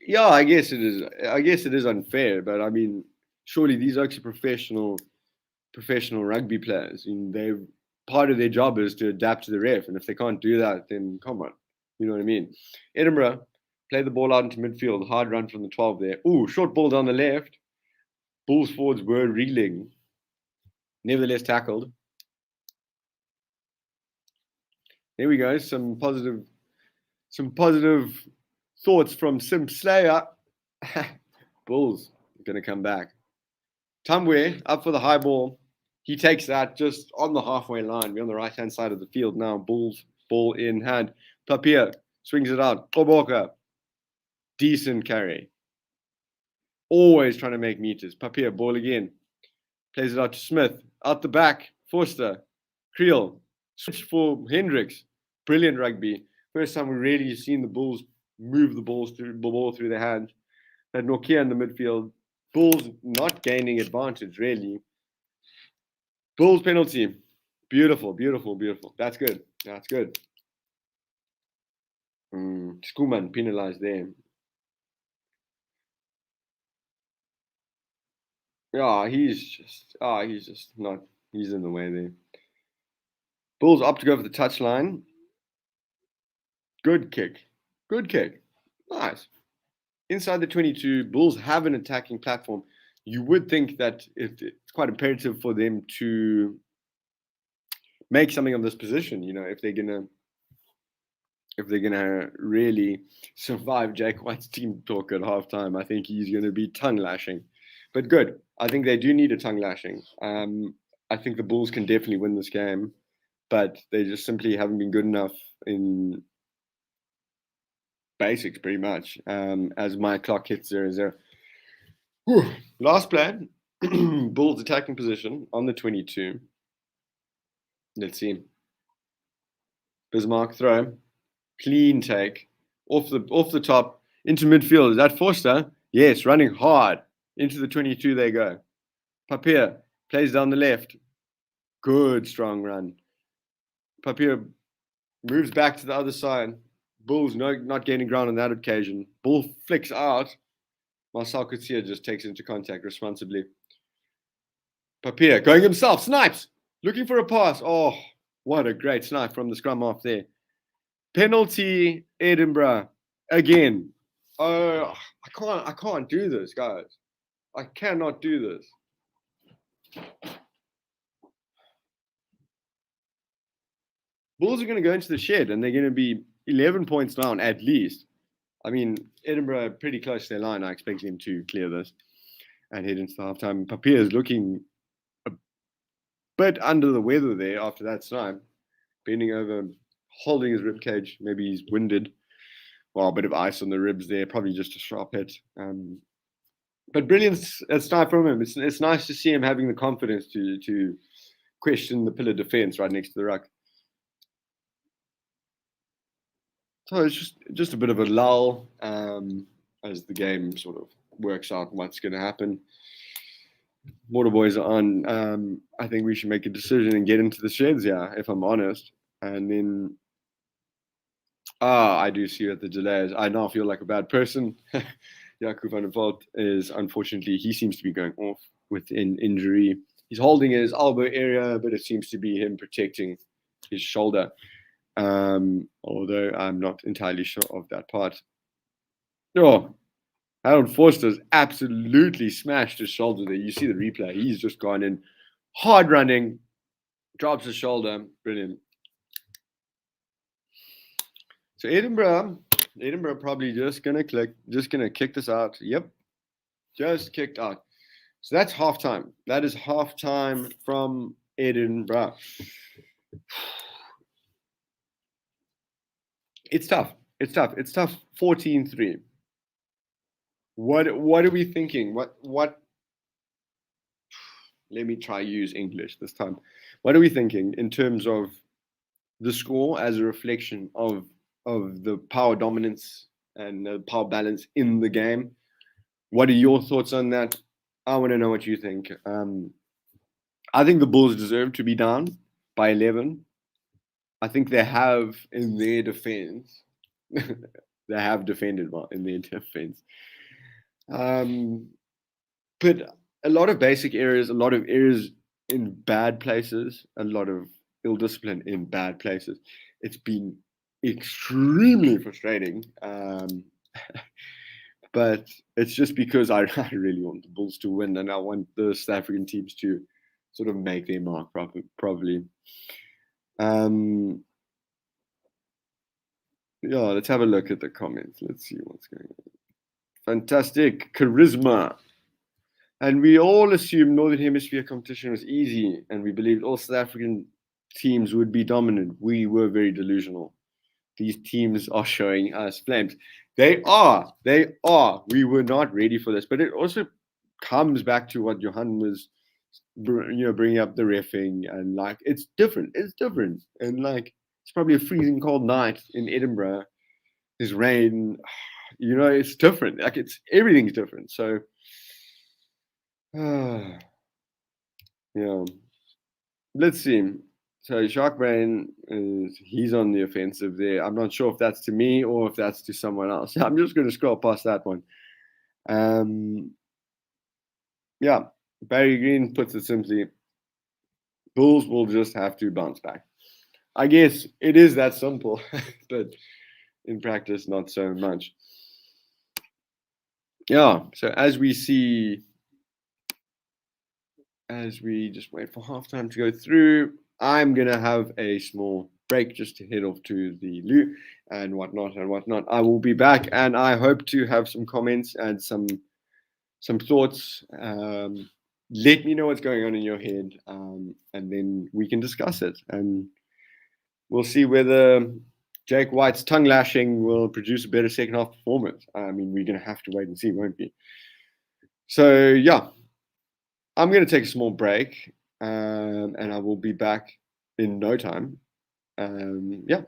yeah, I guess it is. I guess it is unfair, but I mean, surely these are actually professional rugby players. And they, part of their job is to adapt to the ref, and if they can't do that, then come on, you know what I mean? Edinburgh play the ball out into midfield, hard run from the 12 there. Ooh, short ball down the left. Bulls forwards were reeling, nevertheless tackled. There we go. Some positive thoughts from Sim Slayer. Bulls are going to come back. Tumwe up for the high ball. He takes that just on the halfway line. We're on the right-hand side of the field now. Bulls ball in hand. Papier swings it out. Koboka. Decent carry. Always trying to make meters. Papier ball again. Plays it out to Smith. Out the back. Forster. Creel. Switch for Hendricks. Brilliant rugby. First time we really seen the Bulls move the ball through their hands. Had Nokia in the midfield. Bulls not gaining advantage, really. Bulls penalty. Beautiful, beautiful, beautiful. That's good. That's good. Schoolman penalized there. Yeah, he's just not, he's in the way there. Bulls up to go for the touchline. Good kick. Good kick. Nice. Inside the 22, Bulls have an attacking platform. You would think that it's quite imperative for them to make something of this position, you know, if they're gonna really survive Jake White's team talk at halftime. I think he's gonna be tongue lashing. But good. I think they do need a tongue lashing. I think the Bulls can definitely win this game, but they just simply haven't been good enough in basics, pretty much. As my clock hits 0-0. Whew. Last play, Bulls attacking position on the 22. Let's see. Bismarck throw, clean take, off the top into midfield. Is that Forster? Yes, running hard into the 22. They go. Papier plays down the left. Good strong run. Papier moves back to the other side. Bulls not gaining ground on that occasion. Bull flicks out. Marcel Couture just takes into contact responsibly. Papier going himself, snipes, looking for a pass. Oh, what a great snipe from the scrum half there. Penalty, Edinburgh again. Oh, I can't do this, guys. I cannot do this. Bulls are going to go into the shed and they're going to be 11 points down at least. I mean, Edinburgh are pretty close to their line. I expect them to clear this and head into the halftime. Papier is looking a bit under the weather there after that snipe, bending over, holding his rib cage. Maybe he's winded. Well, a bit of ice on the ribs there, probably just a sharp hit. But brilliant snipe from him. It's nice to see him having the confidence to question the pillar defense right next to the ruck. So it's just a bit of a lull as the game sort of works out what's going to happen. Water boys are on. I think we should make a decision and get into the sheds, yeah, if I'm honest. And then, I do see at the delays. I now feel like a bad person. Jaco van der Walt is, unfortunately, he seems to be going off with an injury. He's holding his elbow area, but it seems to be him protecting his shoulder. Although I'm not entirely sure of that part. Oh, Harold Forster's absolutely smashed his shoulder there. You see the replay. He's just gone in hard running, drops his shoulder. Brilliant. So Edinburgh probably just gonna kick this out. Yep, just kicked out. So that's halftime. That is halftime from Edinburgh. It's tough. 14-3. What are we thinking? What? Let me try use English this time. What are we thinking in terms of the score as a reflection of the power dominance and the power balance in the game. What are your thoughts on that? I want to know what you think. I think the Bulls deserve to be down by 11. I think they have in their defense, they have defended well in their defense. But a lot of basic areas, a lot of areas in bad places, a lot of ill discipline in bad places. It's been extremely frustrating. But it's just because I really want the Bulls to win, and I want the South African teams to sort of make their mark properly. Yeah, let's have a look at the comments. Let's see what's going on. Fantastic charisma. And we all assumed Northern Hemisphere competition was easy, and we believed all South African teams would be dominant. We were very delusional. These teams are showing us flames. They are. We were not ready for this. But it also comes back to what Johan was, bringing up the reffing, and like it's different. It's different, and like it's probably a freezing cold night in Edinburgh. There's rain. It's different. Like everything's different. So. Yeah. Let's see. So Shark Brain he's on the offensive there. I'm not sure if that's to me or if that's to someone else. I'm just going to scroll past that one. Yeah, Barry Green puts it simply: Bulls will just have to bounce back. I guess it is that simple, but in practice, not so much. Yeah. So as we just wait for halftime to go through, I'm going to have a small break just to head off to the loo and whatnot. I will be back, and I hope to have some comments and some thoughts. Let me know what's going on in your head, and then we can discuss it, and we'll see whether Jake White's tongue lashing will produce a better second half performance. I mean, we're going to have to wait and see, won't we? So, yeah. I'm going to take a small break, and I will be back in no time. Yeah.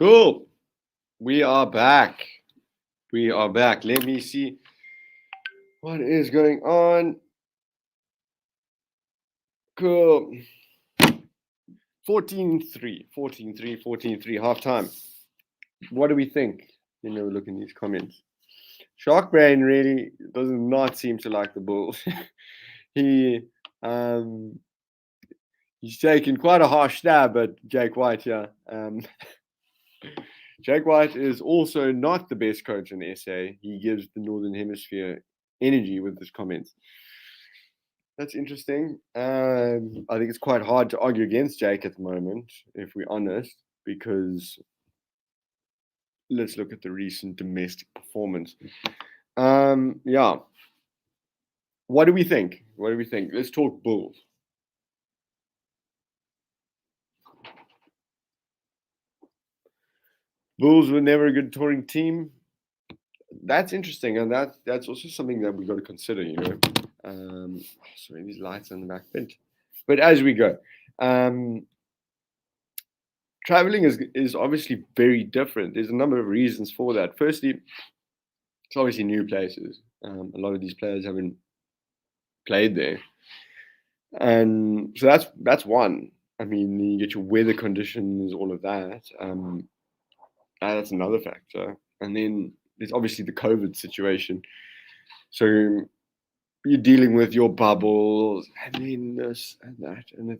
Cool. We are back. We are back. Let me see what is going on. Cool. 14-3, 14-3, 14-3, half time. What do we think? Let me have a look in these comments. Shark Brain really does not seem to like the Bulls. he he's taken quite a harsh stab at Jake White here. Jake White is also not the best coach in SA. He gives the Northern Hemisphere energy with his comments. That's interesting. I think it's quite hard to argue against Jake at the moment, if we're honest, because let's look at the recent domestic performance. Yeah. What do we think? What do we think? Let's talk Bulls. Bulls were never a good touring team. That's interesting, and that's also something that we got to consider. Sorry, these lights on the back bent. But as we go, traveling is obviously very different. There's a number of reasons for that. Firstly, it's obviously new places. A lot of these players haven't played there, and so that's one. I mean, you get your weather conditions, all of that. That's another factor, and then there's obviously the COVID situation. So you're dealing with your bubbles, and then this and that, and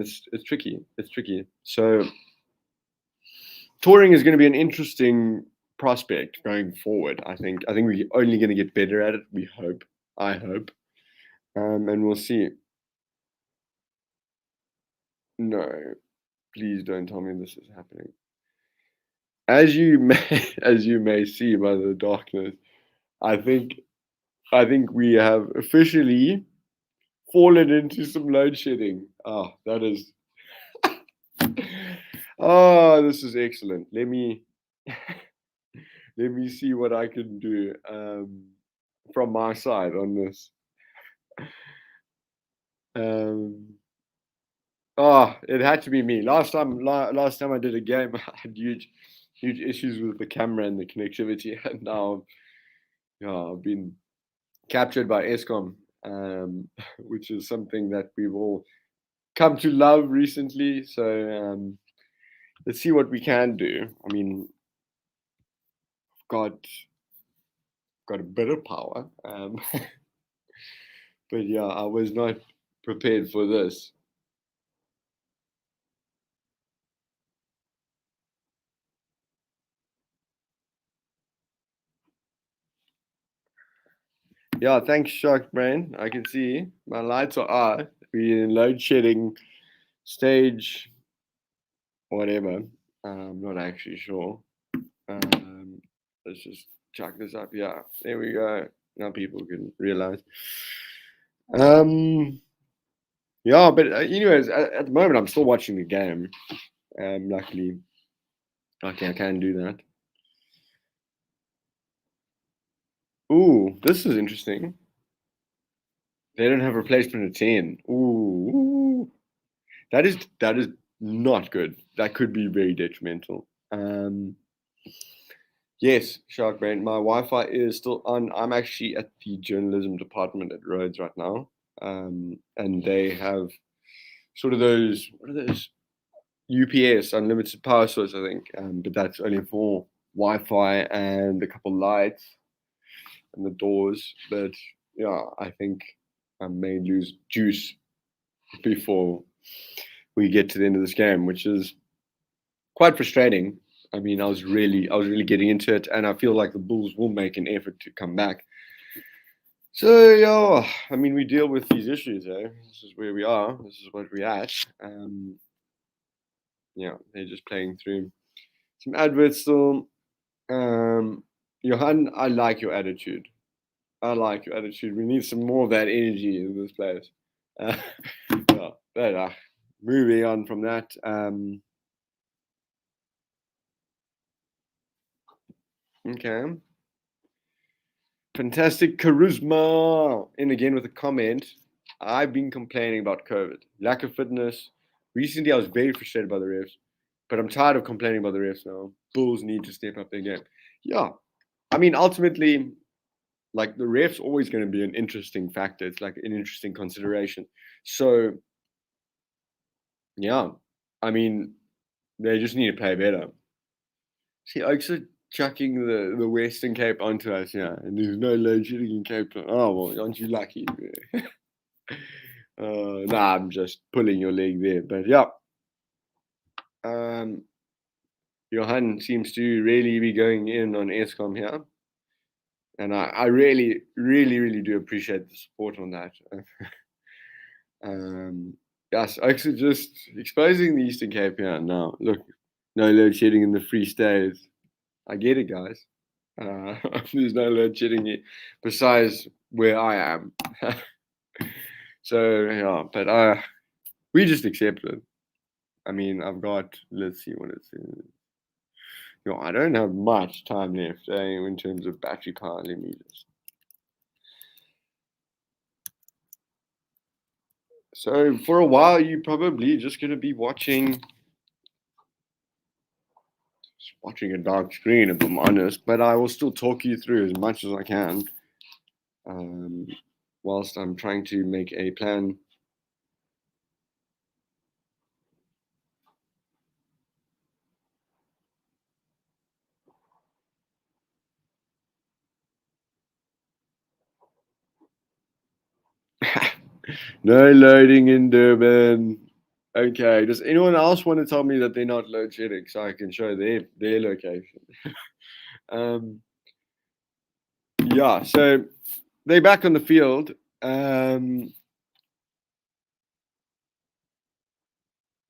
it's tricky. It's tricky. So touring is going to be an interesting prospect going forward. I think we're only going to get better at it. We hope. I hope, and we'll see. No, please don't tell me this is happening. As you may see by the darkness, I think we have officially fallen into some load shedding. Oh, that is. Oh, this is excellent. Let me see what I can do from my side on this. It had to be me. Last time I did a game, I had huge issues with the camera and the connectivity, and now, I've been captured by Eskom, which is something that we've all come to love recently. So let's see what we can do. I mean, got a bit of power, but yeah, I was not prepared for this. Yeah, thanks, Shark Brain. I can see my lights are on. We're in load shedding stage, whatever. I'm not actually sure. Let's just chuck this up. Yeah, there we go. Now people can realize. Yeah, but anyways, at the moment I'm still watching the game. Luckily, okay, I can do that. Ooh, this is interesting. They don't have replacement at 10. Ooh, that is not good. That could be very detrimental. Yes, Shark Brain. My Wi-Fi is still on. I'm actually at the journalism department at Rhodes right now, and they have sort of those. What are those? UPS, unlimited power source, I think. But that's only for Wi-Fi and a couple lights and the doors. But yeah, I think I may lose juice before we get to the end of this game, which is quite frustrating. I mean, I was really getting into it, and I feel like the Bulls will make an effort to come back. So yeah, I mean, we deal with these issues. This is where we are. This is what we're at. Yeah, they're just playing through some adverts still. Johan, I like your attitude. We need some more of that energy in this place. Yeah, but moving on from that. Okay. Fantastic charisma. In again with a comment. I've been complaining about COVID, lack of fitness. Recently, I was very frustrated by the refs. But I'm tired of complaining about the refs now. Bulls need to step up their game. Yeah. I mean, ultimately, like the refs always going to be an interesting factor. It's like an interesting consideration. So, yeah. I mean, they just need to play better. See, Oaks are chucking the Western Cape onto us, yeah. And there's no load shedding in Cape Town. Oh, well, aren't you lucky? Nah, I'm just pulling your leg there. But yeah. Johan seems to really be going in on Eskom here. And I really, really, really do appreciate the support on that. Yes, actually just exposing the Eastern Cape here now. Look, no load shedding in the Free State. I get it, guys. There's no load shedding here besides where I am. So, yeah, but we just accept it. I mean, I've got, let's see what it says. I don't have much time left in terms of battery power. Let me just. So for a while, you're probably just going to be watching a dark screen, if I'm honest. But I will still talk you through as much as I can, whilst I'm trying to make a plan. No loading in Durban. Okay. Does anyone else want to tell me that they're not load shedding so I can show their location? Yeah. So they're back on the field.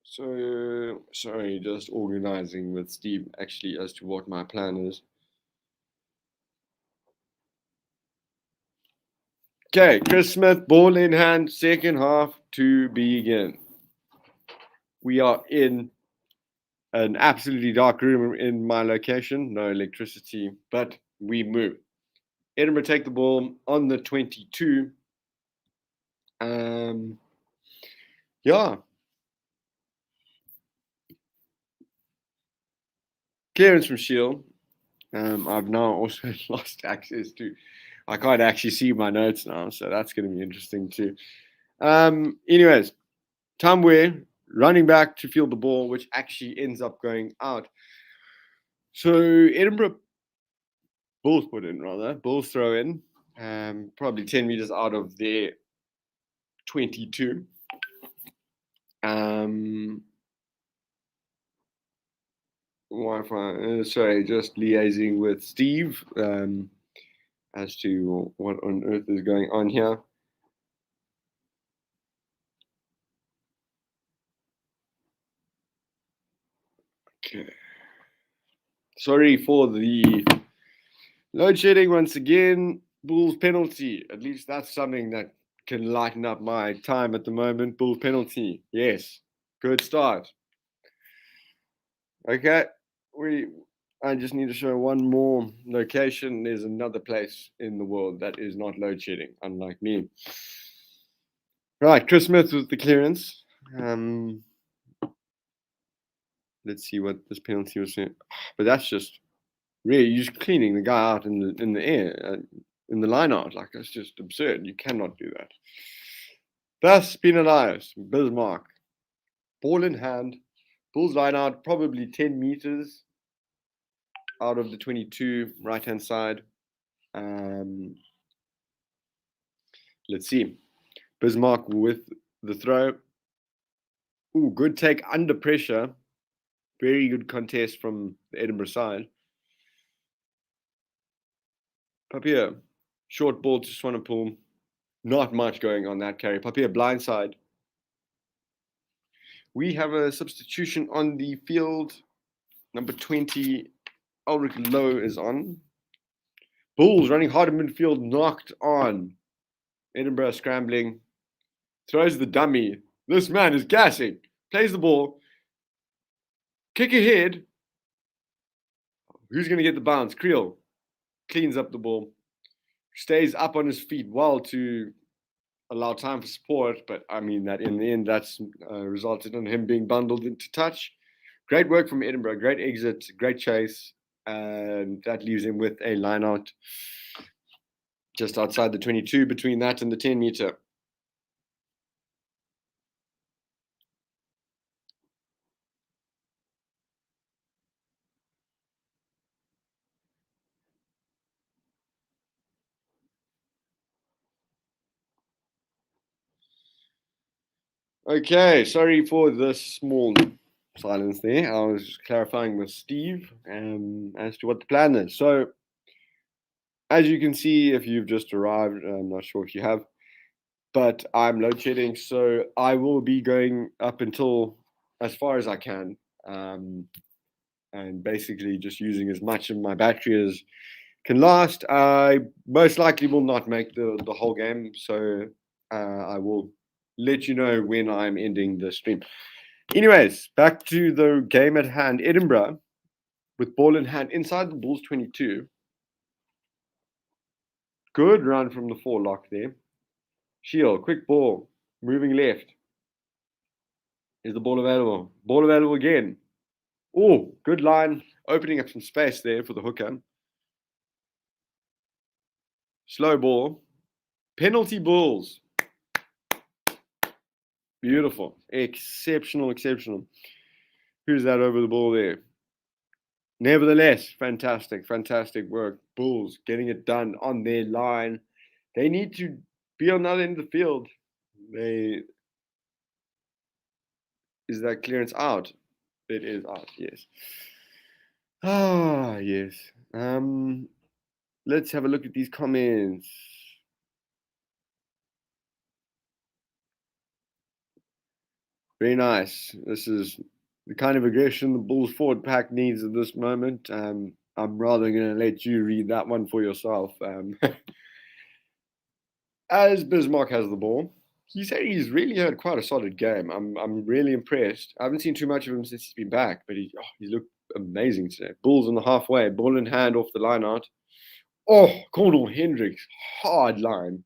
So sorry, just organizing with Steve actually as to what my plan is. Okay, Chris Smith, ball in hand, second half to begin. We are in an absolutely dark room in my location, no electricity, but we move. Edinburgh take the ball on the 22. Yeah. Clearance from Shield. I've now also lost access to. I can't actually see my notes now, so that's going to be interesting too. Anyways, Tamwe running back to field the ball, which actually ends up going out. So Edinburgh Bulls put in rather. Bulls throw in, probably 10 meters out of their 22. Wi-Fi. Sorry, just liaising with Steve as to what on earth is going on here. Okay. Sorry for the load shedding once again. Bulls penalty. At least that's something that can lighten up my time at the moment. Bulls penalty. Yes. Good start. Okay. I just need to show one more location. There's another place in the world that is not load shedding, unlike me. Right, Chris Smith with the clearance. Let's see what this penalty was saying. But that's just really, you're just cleaning the guy out in the air, in the line out. Like, that's just absurd. You cannot do that. Thus penalized, Bismarck. Ball in hand. Bulls line out, probably 10 meters out of the 22, right-hand side. Let's see. Bismarck with the throw. Ooh, good take under pressure. Very good contest from the Edinburgh side. Papier, short ball to Swanepoel. Not much going on that carry. Papier blindside. We have a substitution on the field. Number 20, Ulrich Lowe is on. Bulls running hard in midfield, knocked on. Edinburgh scrambling. Throws the dummy. This man is gassing. Plays the ball. Kick ahead. Who's going to get the bounce? Creel cleans up the ball. Stays up on his feet well to allow time for support. But I mean that in the end, that's resulted in him being bundled into touch. great work from Edinburgh. Great exit, great chase. And that leaves him with a line out just outside the 22 between that and the 10 meter. Okay, sorry for the small silence there. I was clarifying with Steve as to what the plan is. So, as you can see, if you've just arrived, I'm not sure if you have, but I'm load shedding, so I will be going up until as far as I can, and basically just using as much of my battery as can last. I most likely will not make the whole game, so I will let you know when I'm ending the stream. Anyways, back to the game at hand. Edinburgh with ball in hand inside the Bulls 22. Good run from the 4 lock there. Shield, quick ball, moving left. Is the ball available? Ball available again. Oh, good line, opening up some space there for the hooker. Slow ball. Penalty Bulls. Beautiful. Exceptional, exceptional. Who's that over the ball there? Nevertheless, fantastic, fantastic work. Bulls getting it done on their line. They need to be on the other end of the field. Is that clearance out? It is out, yes. Ah, yes. Let's have a look at these comments. Very nice. This is the kind of aggression the Bulls forward pack needs at this moment. I'm rather going to let you read that one for yourself. As Bismarck has the ball, he said he's really had quite a solid game. I'm really impressed. I haven't seen too much of him since he's been back, but he's looked amazing today. Bulls on the halfway, ball in hand off the line out. Oh, Cornel Hendricks, hard line.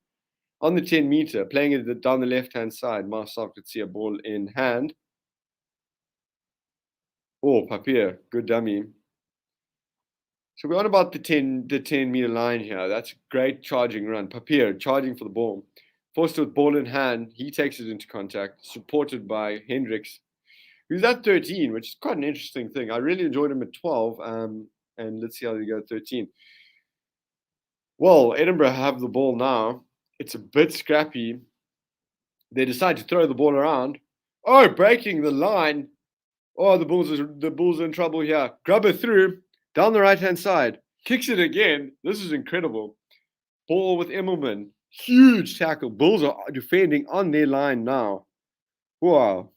On the 10 meter, playing it down the left-hand side, Marcel could see a ball in hand. Oh, Papier, good dummy. So we're on about the 10 meter line here. That's a great charging run. Papier charging for the ball. Forced with ball in hand, he takes it into contact, supported by Hendricks, who's at 13, which is quite an interesting thing. I really enjoyed him at 12, and let's see how they go at 13. Well, Edinburgh have the ball now. It's a bit scrappy. They decide to throw the ball around. Oh, breaking the line. Oh, the Bulls are in trouble here. Grub it through, down the right-hand side. Kicks it again. This is incredible. Ball with Immelman. Huge tackle. Bulls are defending on their line now. Wow.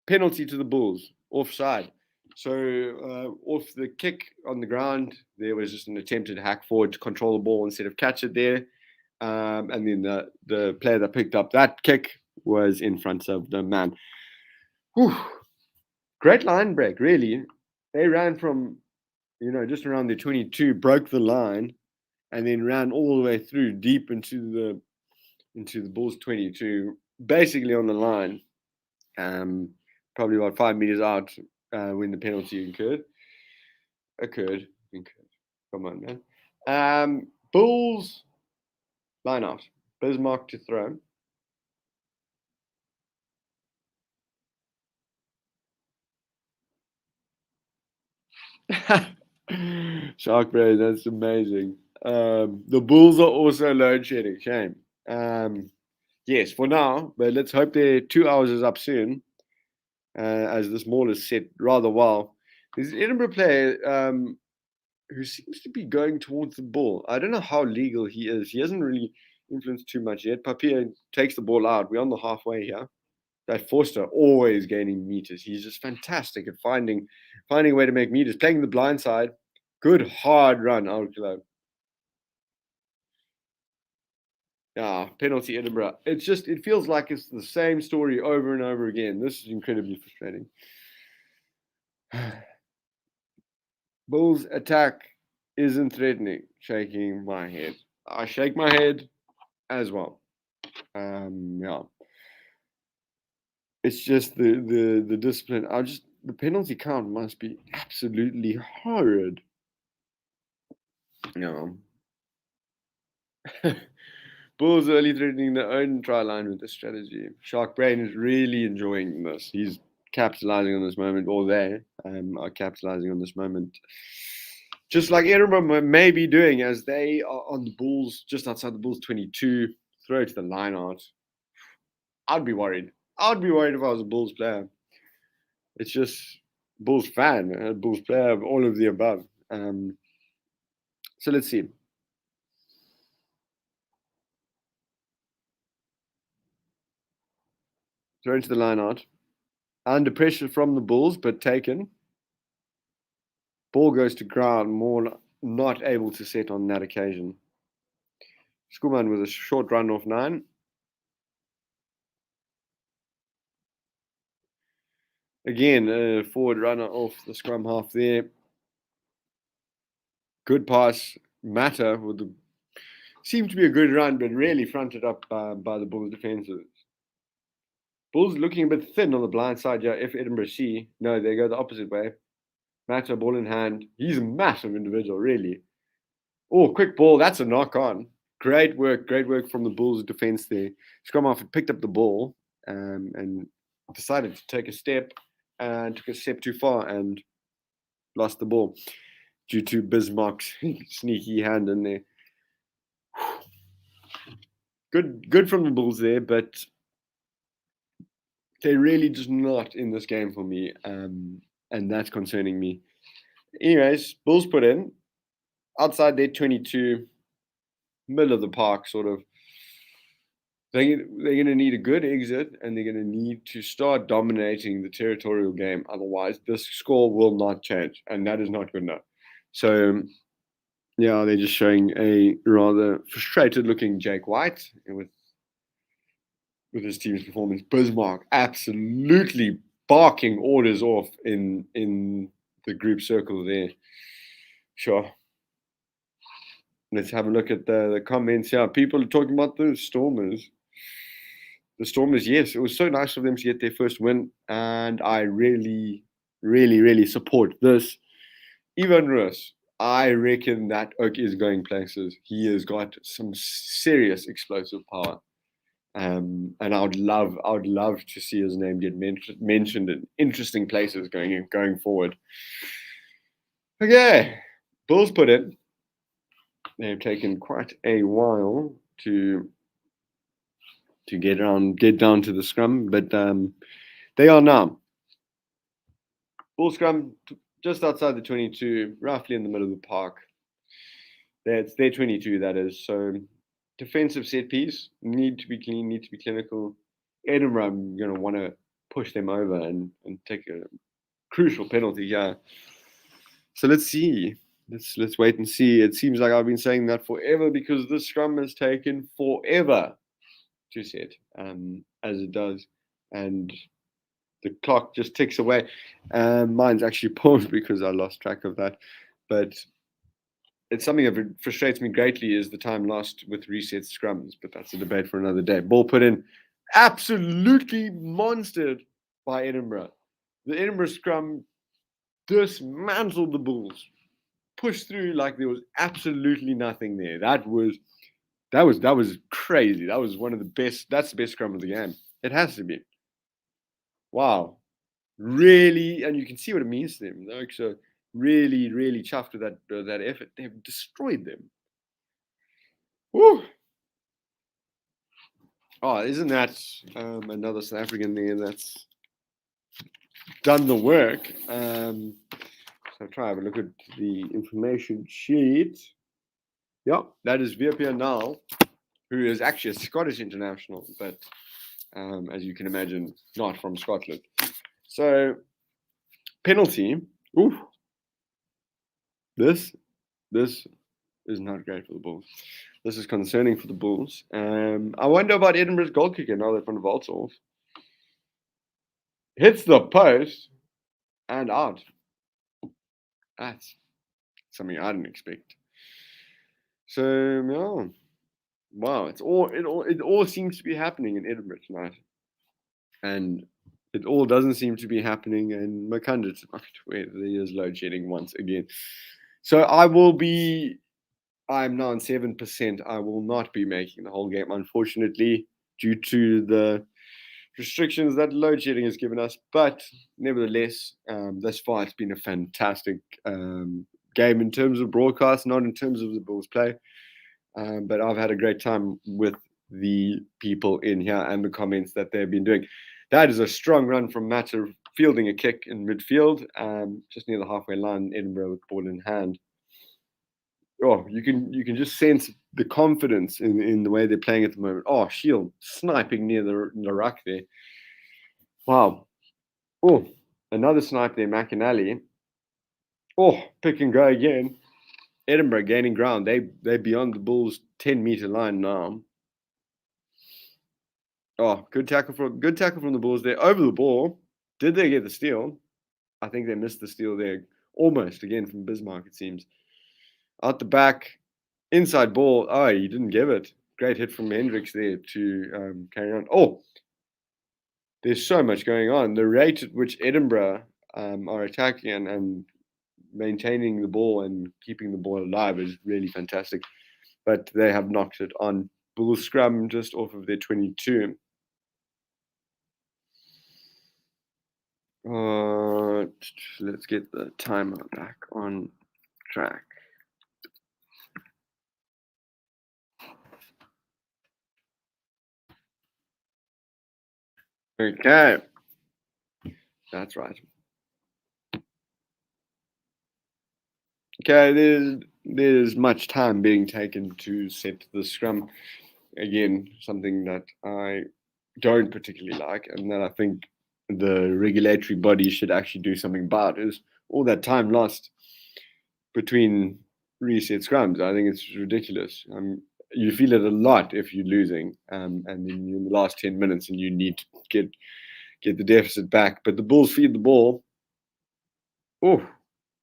Penalty to the Bulls. Offside. So off the kick on the ground, there was just an attempted hack forward to control the ball instead of catch it there. And then the player that picked up that kick was in front of the man. Whew. Great line break, really. They ran from, just around the 22, broke the line, and then ran all the way through deep into the Bulls 22, basically on the line. Probably about 5 meters out when the penalty occurred. Come on, man. Bulls line out. Bismarck to throw. Shark Brain, that's amazing. The Bulls are also load shedding. Shame. Yes, for now, but let's hope their 2 hours is up soon, as this mall is set rather well. There's an Edinburgh player who seems to be going towards the ball. I don't know how legal he is. He hasn't really influenced too much yet. Papier takes the ball out. We're on the halfway here. That Forster always gaining meters. He's just fantastic at finding a way to make meters. Playing the blind side. Good hard run out below. Yeah, penalty Edinburgh. It feels like it's the same story over and over again. This is incredibly frustrating. Bulls attack isn't threatening. Shaking my head. I shake my head as well. Yeah. It's just the discipline. the penalty count must be absolutely horrid. Yeah. Bulls early threatening their own try line with this strategy. Shark Brain is really enjoying this. He's capitalizing on this moment, or they are capitalizing on this moment. Just like Edinburgh may be doing, as they are on the Bulls, just outside the Bulls 22, throw to the line out. I'd be worried. I'd be worried if I was a Bulls player. It's just Bulls fan, Bulls player, all of the above. So let's see. Thrown to the line out. Under pressure from the Bulls, but taken. Ball goes to ground, more not able to set on that occasion. Schoolman with a short run off 9. Again, forward runner off the scrum half there. Good pass. Matter with the seemed to be a good run, but really fronted up by the Bulls defenses. Bulls looking a bit thin on the blind side. Yeah, if Edinburgh see, no, they go the opposite way. Matter ball in hand. He's a massive individual, really. Oh, quick ball. That's a knock on. Great work from the Bulls defense there. Scrum half had picked up the ball and decided to take a step and took a step too far and lost the ball due to Bismarck's sneaky hand in there. Good from the Bulls there, but they're really just not in this game for me, and that's concerning me. Anyways, Bulls put in outside their 22, middle of the park, sort of. They're going to need a good exit, and they're going to need to start dominating the territorial game. Otherwise, this score will not change, and that is not good enough. So, yeah, they're just showing a rather frustrated-looking Jake White with his team's performance. Bismarck absolutely barking orders off in the group circle there. Sure. Let's have a look at the comments here. People are talking about the Stormers. The Stormers, yes, it was so nice of them to get their first win, and I really, really, really support this. Ivan Rus, I reckon that Oak is going places. He has got some serious explosive power. And I would love to see his name get mentioned in interesting places going forward. Okay, Bulls put in. They've taken quite a while to get down to the scrum, but they are now. Bull scrum just outside the 22, roughly in the middle of the park. That's their 22, that is. So defensive set piece, need to be clean, need to be clinical. Edinburgh, I'm going to want to push them over and take a crucial penalty here. So let's see. Let's wait and see. It seems like I've been saying that forever because this scrum has taken forever to set, as it does. And the clock just ticks away. Mine's actually paused because I lost track of that. But it's something that frustrates me greatly is the time lost with reset scrums, but that's a debate for another day. Ball put in, absolutely monstered by Edinburgh. The Edinburgh scrum dismantled the Bulls, pushed through like there was absolutely nothing there. That was crazy. That was one of the best. That's the best scrum of the game. It has to be. Wow, really, and you can see what it means to them. Like, so really, really chuffed with that effort. They've destroyed them. Woo! Oh, isn't that another South African there that's done the work? So I'll try have a look at the information sheet. Yeah, that is Vipia Nal, who is actually a Scottish international, but as you can imagine, not from Scotland. So penalty. Ooh, this is not great for the Bulls. This is concerning for the Bulls. I wonder about Edinburgh's goal kicker now that Van Valt's off. Hits the post and out. That's something I didn't expect. So yeah, wow, it all seems to be happening in Edinburgh tonight. And It all doesn't seem to be happening, and Makanda, where there is load shedding once again. So I'm now on 7%. I will not be making the whole game, unfortunately, due to the restrictions that load shedding has given us. But nevertheless, thus far it's been a fantastic game in terms of broadcast, not in terms of the Bulls play. But I've had a great time with the people in here and the comments that they've been doing. That is a strong run from Matter fielding a kick in midfield, just near the halfway line, Edinburgh with ball in hand. Oh, you can just sense the confidence in the way they're playing at the moment. Oh, Shield sniping near the ruck there. Wow. Oh, another snipe there, McAnally. Oh, pick and go again. Edinburgh gaining ground. They're beyond the Bulls' 10-meter line now. Oh, good tackle from the Bulls there. Over the ball. Did they get the steal? I think they missed the steal there. Almost again from Bismarck, it seems. Out the back, inside ball. Oh, he didn't give it. Great hit from Hendricks there to carry on. Oh, there's so much going on. The rate at which Edinburgh are attacking and maintaining the ball and keeping the ball alive is really fantastic. But they have knocked it on. Bulls scrum just off of their 22. Let's get the timer back on track. Okay. That's right. Okay, there's much time being taken to set the scrum. Again, something that I don't particularly like, and that I think the regulatory body should actually do something about, is all that time lost between reset scrums. I think it's ridiculous. You feel it a lot if you're losing, and then you're in the last 10 minutes and you need to get the deficit back. But the Bulls feed the ball. Oh,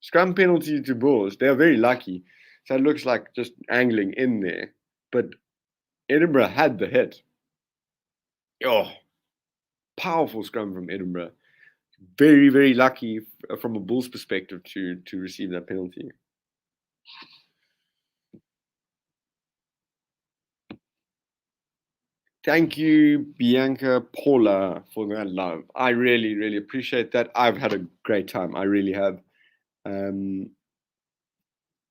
scrum penalty to Bulls. They're very lucky. So it looks like just angling in there. But Edinburgh had the hit. Oh, powerful scrum from Edinburgh. Very, very lucky from a Bulls perspective to receive that penalty. Thank you, Bianca Paula, for that love. I really, really appreciate that. I've had a great time. I really have.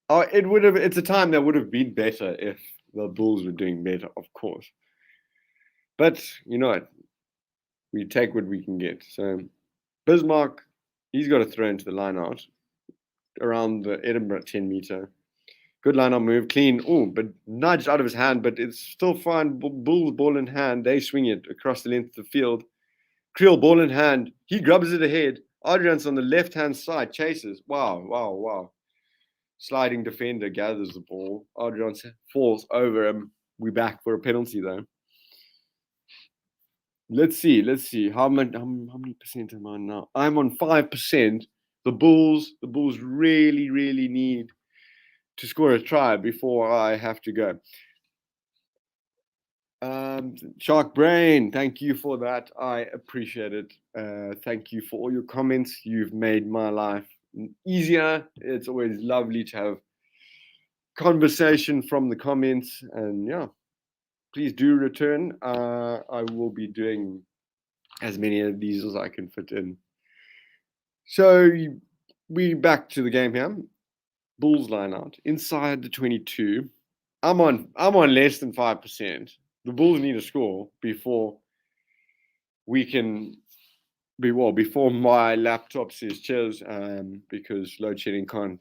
It's a time that would have been better if the Bulls were doing better, of course. But you know what? We take what we can get. So Bismarck, he's got to throw into the line out around the Edinburgh 10-meter. Good line out move, clean. Oh, but nudged out of his hand, but it's still fine. Bulls ball in hand. They swing it across the length of the field. Creel ball in hand. He grabs it ahead. Adrian's on the left-hand side, chases. Wow. Sliding defender gathers the ball. Adrian falls over him. We're back for a penalty, though. Let's see. How many percent am I now? I'm on 5%. The Bulls really, really need to score a try before I have to go. Shark Brain, thank you for that. I appreciate it. Thank you for all your comments. You've made my life easier. It's always lovely to have conversation from the comments, and yeah, please do return. I will be doing as many of these as I can fit in. So we back to the game here. Bulls line out inside the 22. I'm on less than 5%. The Bulls need a score before we can before my laptop says cheers, because load shedding can't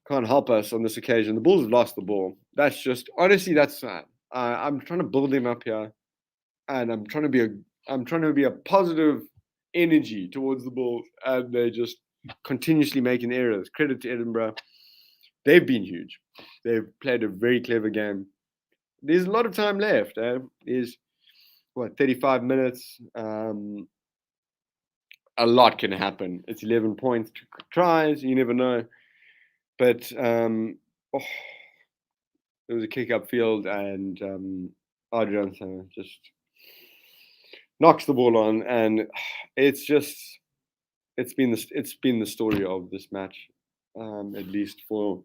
help us on this occasion. The Bulls have lost the ball. That's just honestly that's sad. I'm trying to build them up here, and I'm trying to be a positive energy towards the Bulls, and they're just continuously making errors. Credit to Edinburgh. They've been huge. They've played a very clever game. There's a lot of time left. There's 35 minutes. A lot can happen. It's 11 points, 2 tries. You never know. But there was a kick up field, and Adrian just knocks the ball on, and it's been the story of this match, at least for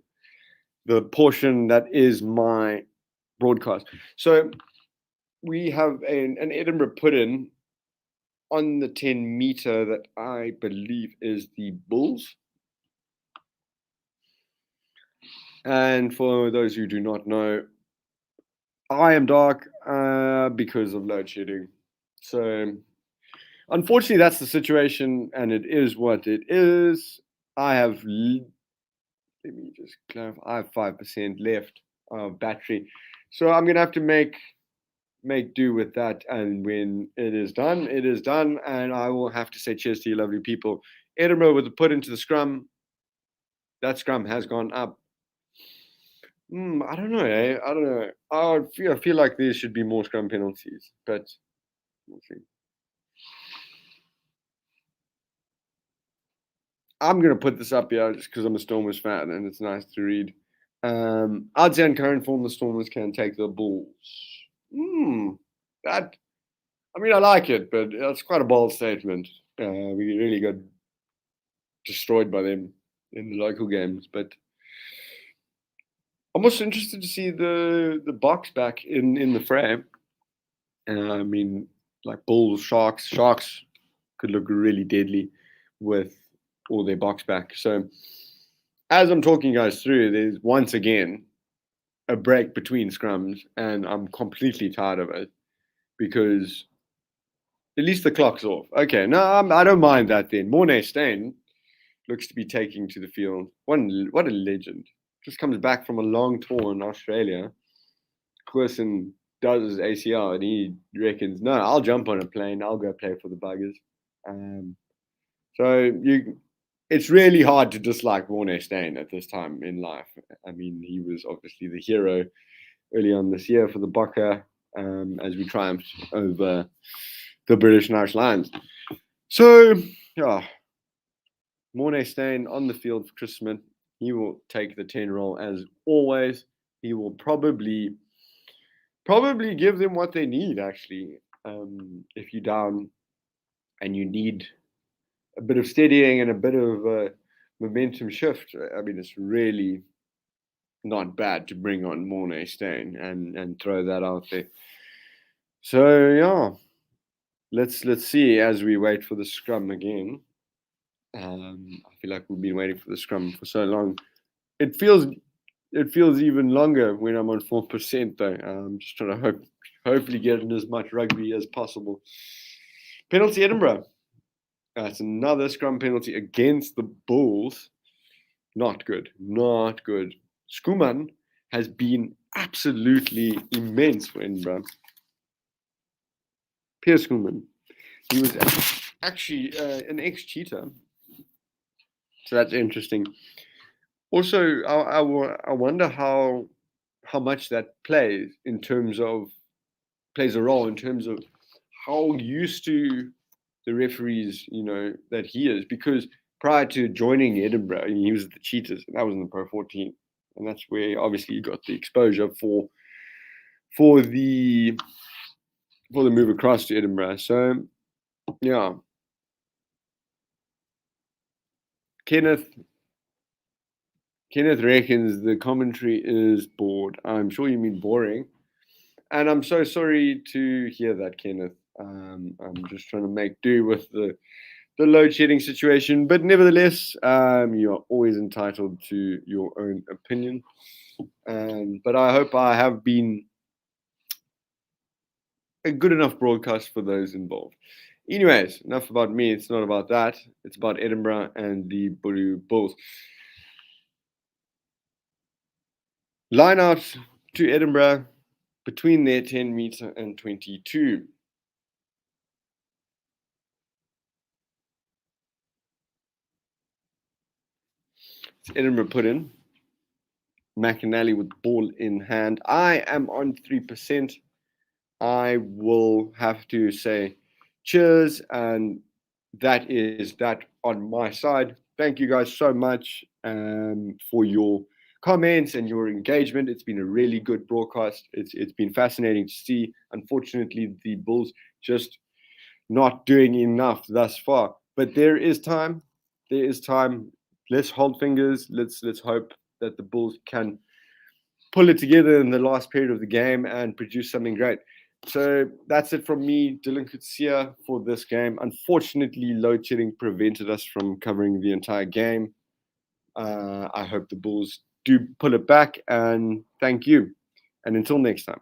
the portion that is my broadcast. So we have an Edinburgh put in on the 10-meter that I believe is the Bulls. And for those who do not know, I am dark because of load shedding. So unfortunately, that's the situation, and it is what it is. Let me just clarify. I have 5% left of battery, so I'm gonna have to make do with that. And when it is done, and I will have to say cheers to you, lovely people. Edinburgh with the put into the scrum. That scrum has gone up. I don't know. I don't know. I feel like there should be more scrum penalties, but we'll see. I'm going to put this up here just because I'm a Stormers fan and it's nice to read. I'd say in current form, the Stormers can take the Bulls. I like it, but it's quite a bold statement. We really got destroyed by them in the local games, but I'm also interested to see the Boks back in the frame. Like Bulls, Sharks could look really deadly with all their Boks back. So as I'm talking you guys through, there's once again a break between scrums, and I'm completely tired of it because at least the clock's off. Okay, no, I don't mind that then. Mornay Steyn looks to be taking to the field. What a legend. Just comes back from a long tour in Australia. Quirson does his ACL and he reckons, no, I'll jump on a plane. I'll go play for the Buggers. It's really hard to dislike Mornay Steyn at this time in life. I mean, he was obviously the hero early on this year for the Bokke as we triumphed over the British and Irish Lions. So, yeah, Mornay Steyn on the field for Chris Smith. He will take the 10 role as always. He will probably give them what they need, actually. If you're down and you need a bit of steadying and a bit of momentum shift, I mean, it's really not bad to bring on Mornay Steyn and throw that out there. So, yeah, let's see as we wait for the scrum again. I feel like we've been waiting for the scrum for so long. It feels even longer when I'm on 4%, though. I'm just trying to hopefully get in as much rugby as possible. Penalty Edinburgh. That's another scrum penalty against the Bulls. Not good. Not good. Schoeman has been absolutely immense for Edinburgh. Pierre Schoeman. He was actually an ex-cheater. So that's interesting. Also, I wonder how much that plays a role in terms of how used to the referees, that he is. Because prior to joining Edinburgh, he was at the Cheetahs, and that was in the Pro 14, and that's where obviously he got the exposure for the move across to Edinburgh. So, yeah, Kenneth reckons the commentary is bored. I'm sure you mean boring. And I'm so sorry to hear that, Kenneth. I'm just trying to make do with the load shedding situation. But nevertheless, you are always entitled to your own opinion. But I hope I have been a good enough broadcast for those involved. Anyways, enough about me. It's not about that. It's about Edinburgh and the Blue Bulls. Line out to Edinburgh between their 10-meter and 22. It's Edinburgh put in. McAnally with the ball in hand. I am on 3%. I will have to say cheers, and that is that on my side. Thank you guys so much for your comments and your engagement. It's been a really good broadcast. It's been fascinating to see. Unfortunately, the Bulls just not doing enough thus far. But there is time. There is time. Let's hold fingers. Let's hope that the Bulls can pull it together in the last period of the game and produce something great. So that's it from me, Dylan Kutsia, for this game. Unfortunately, load shedding prevented us from covering the entire game. I hope the Bulls do pull it back, and thank you. And until next time.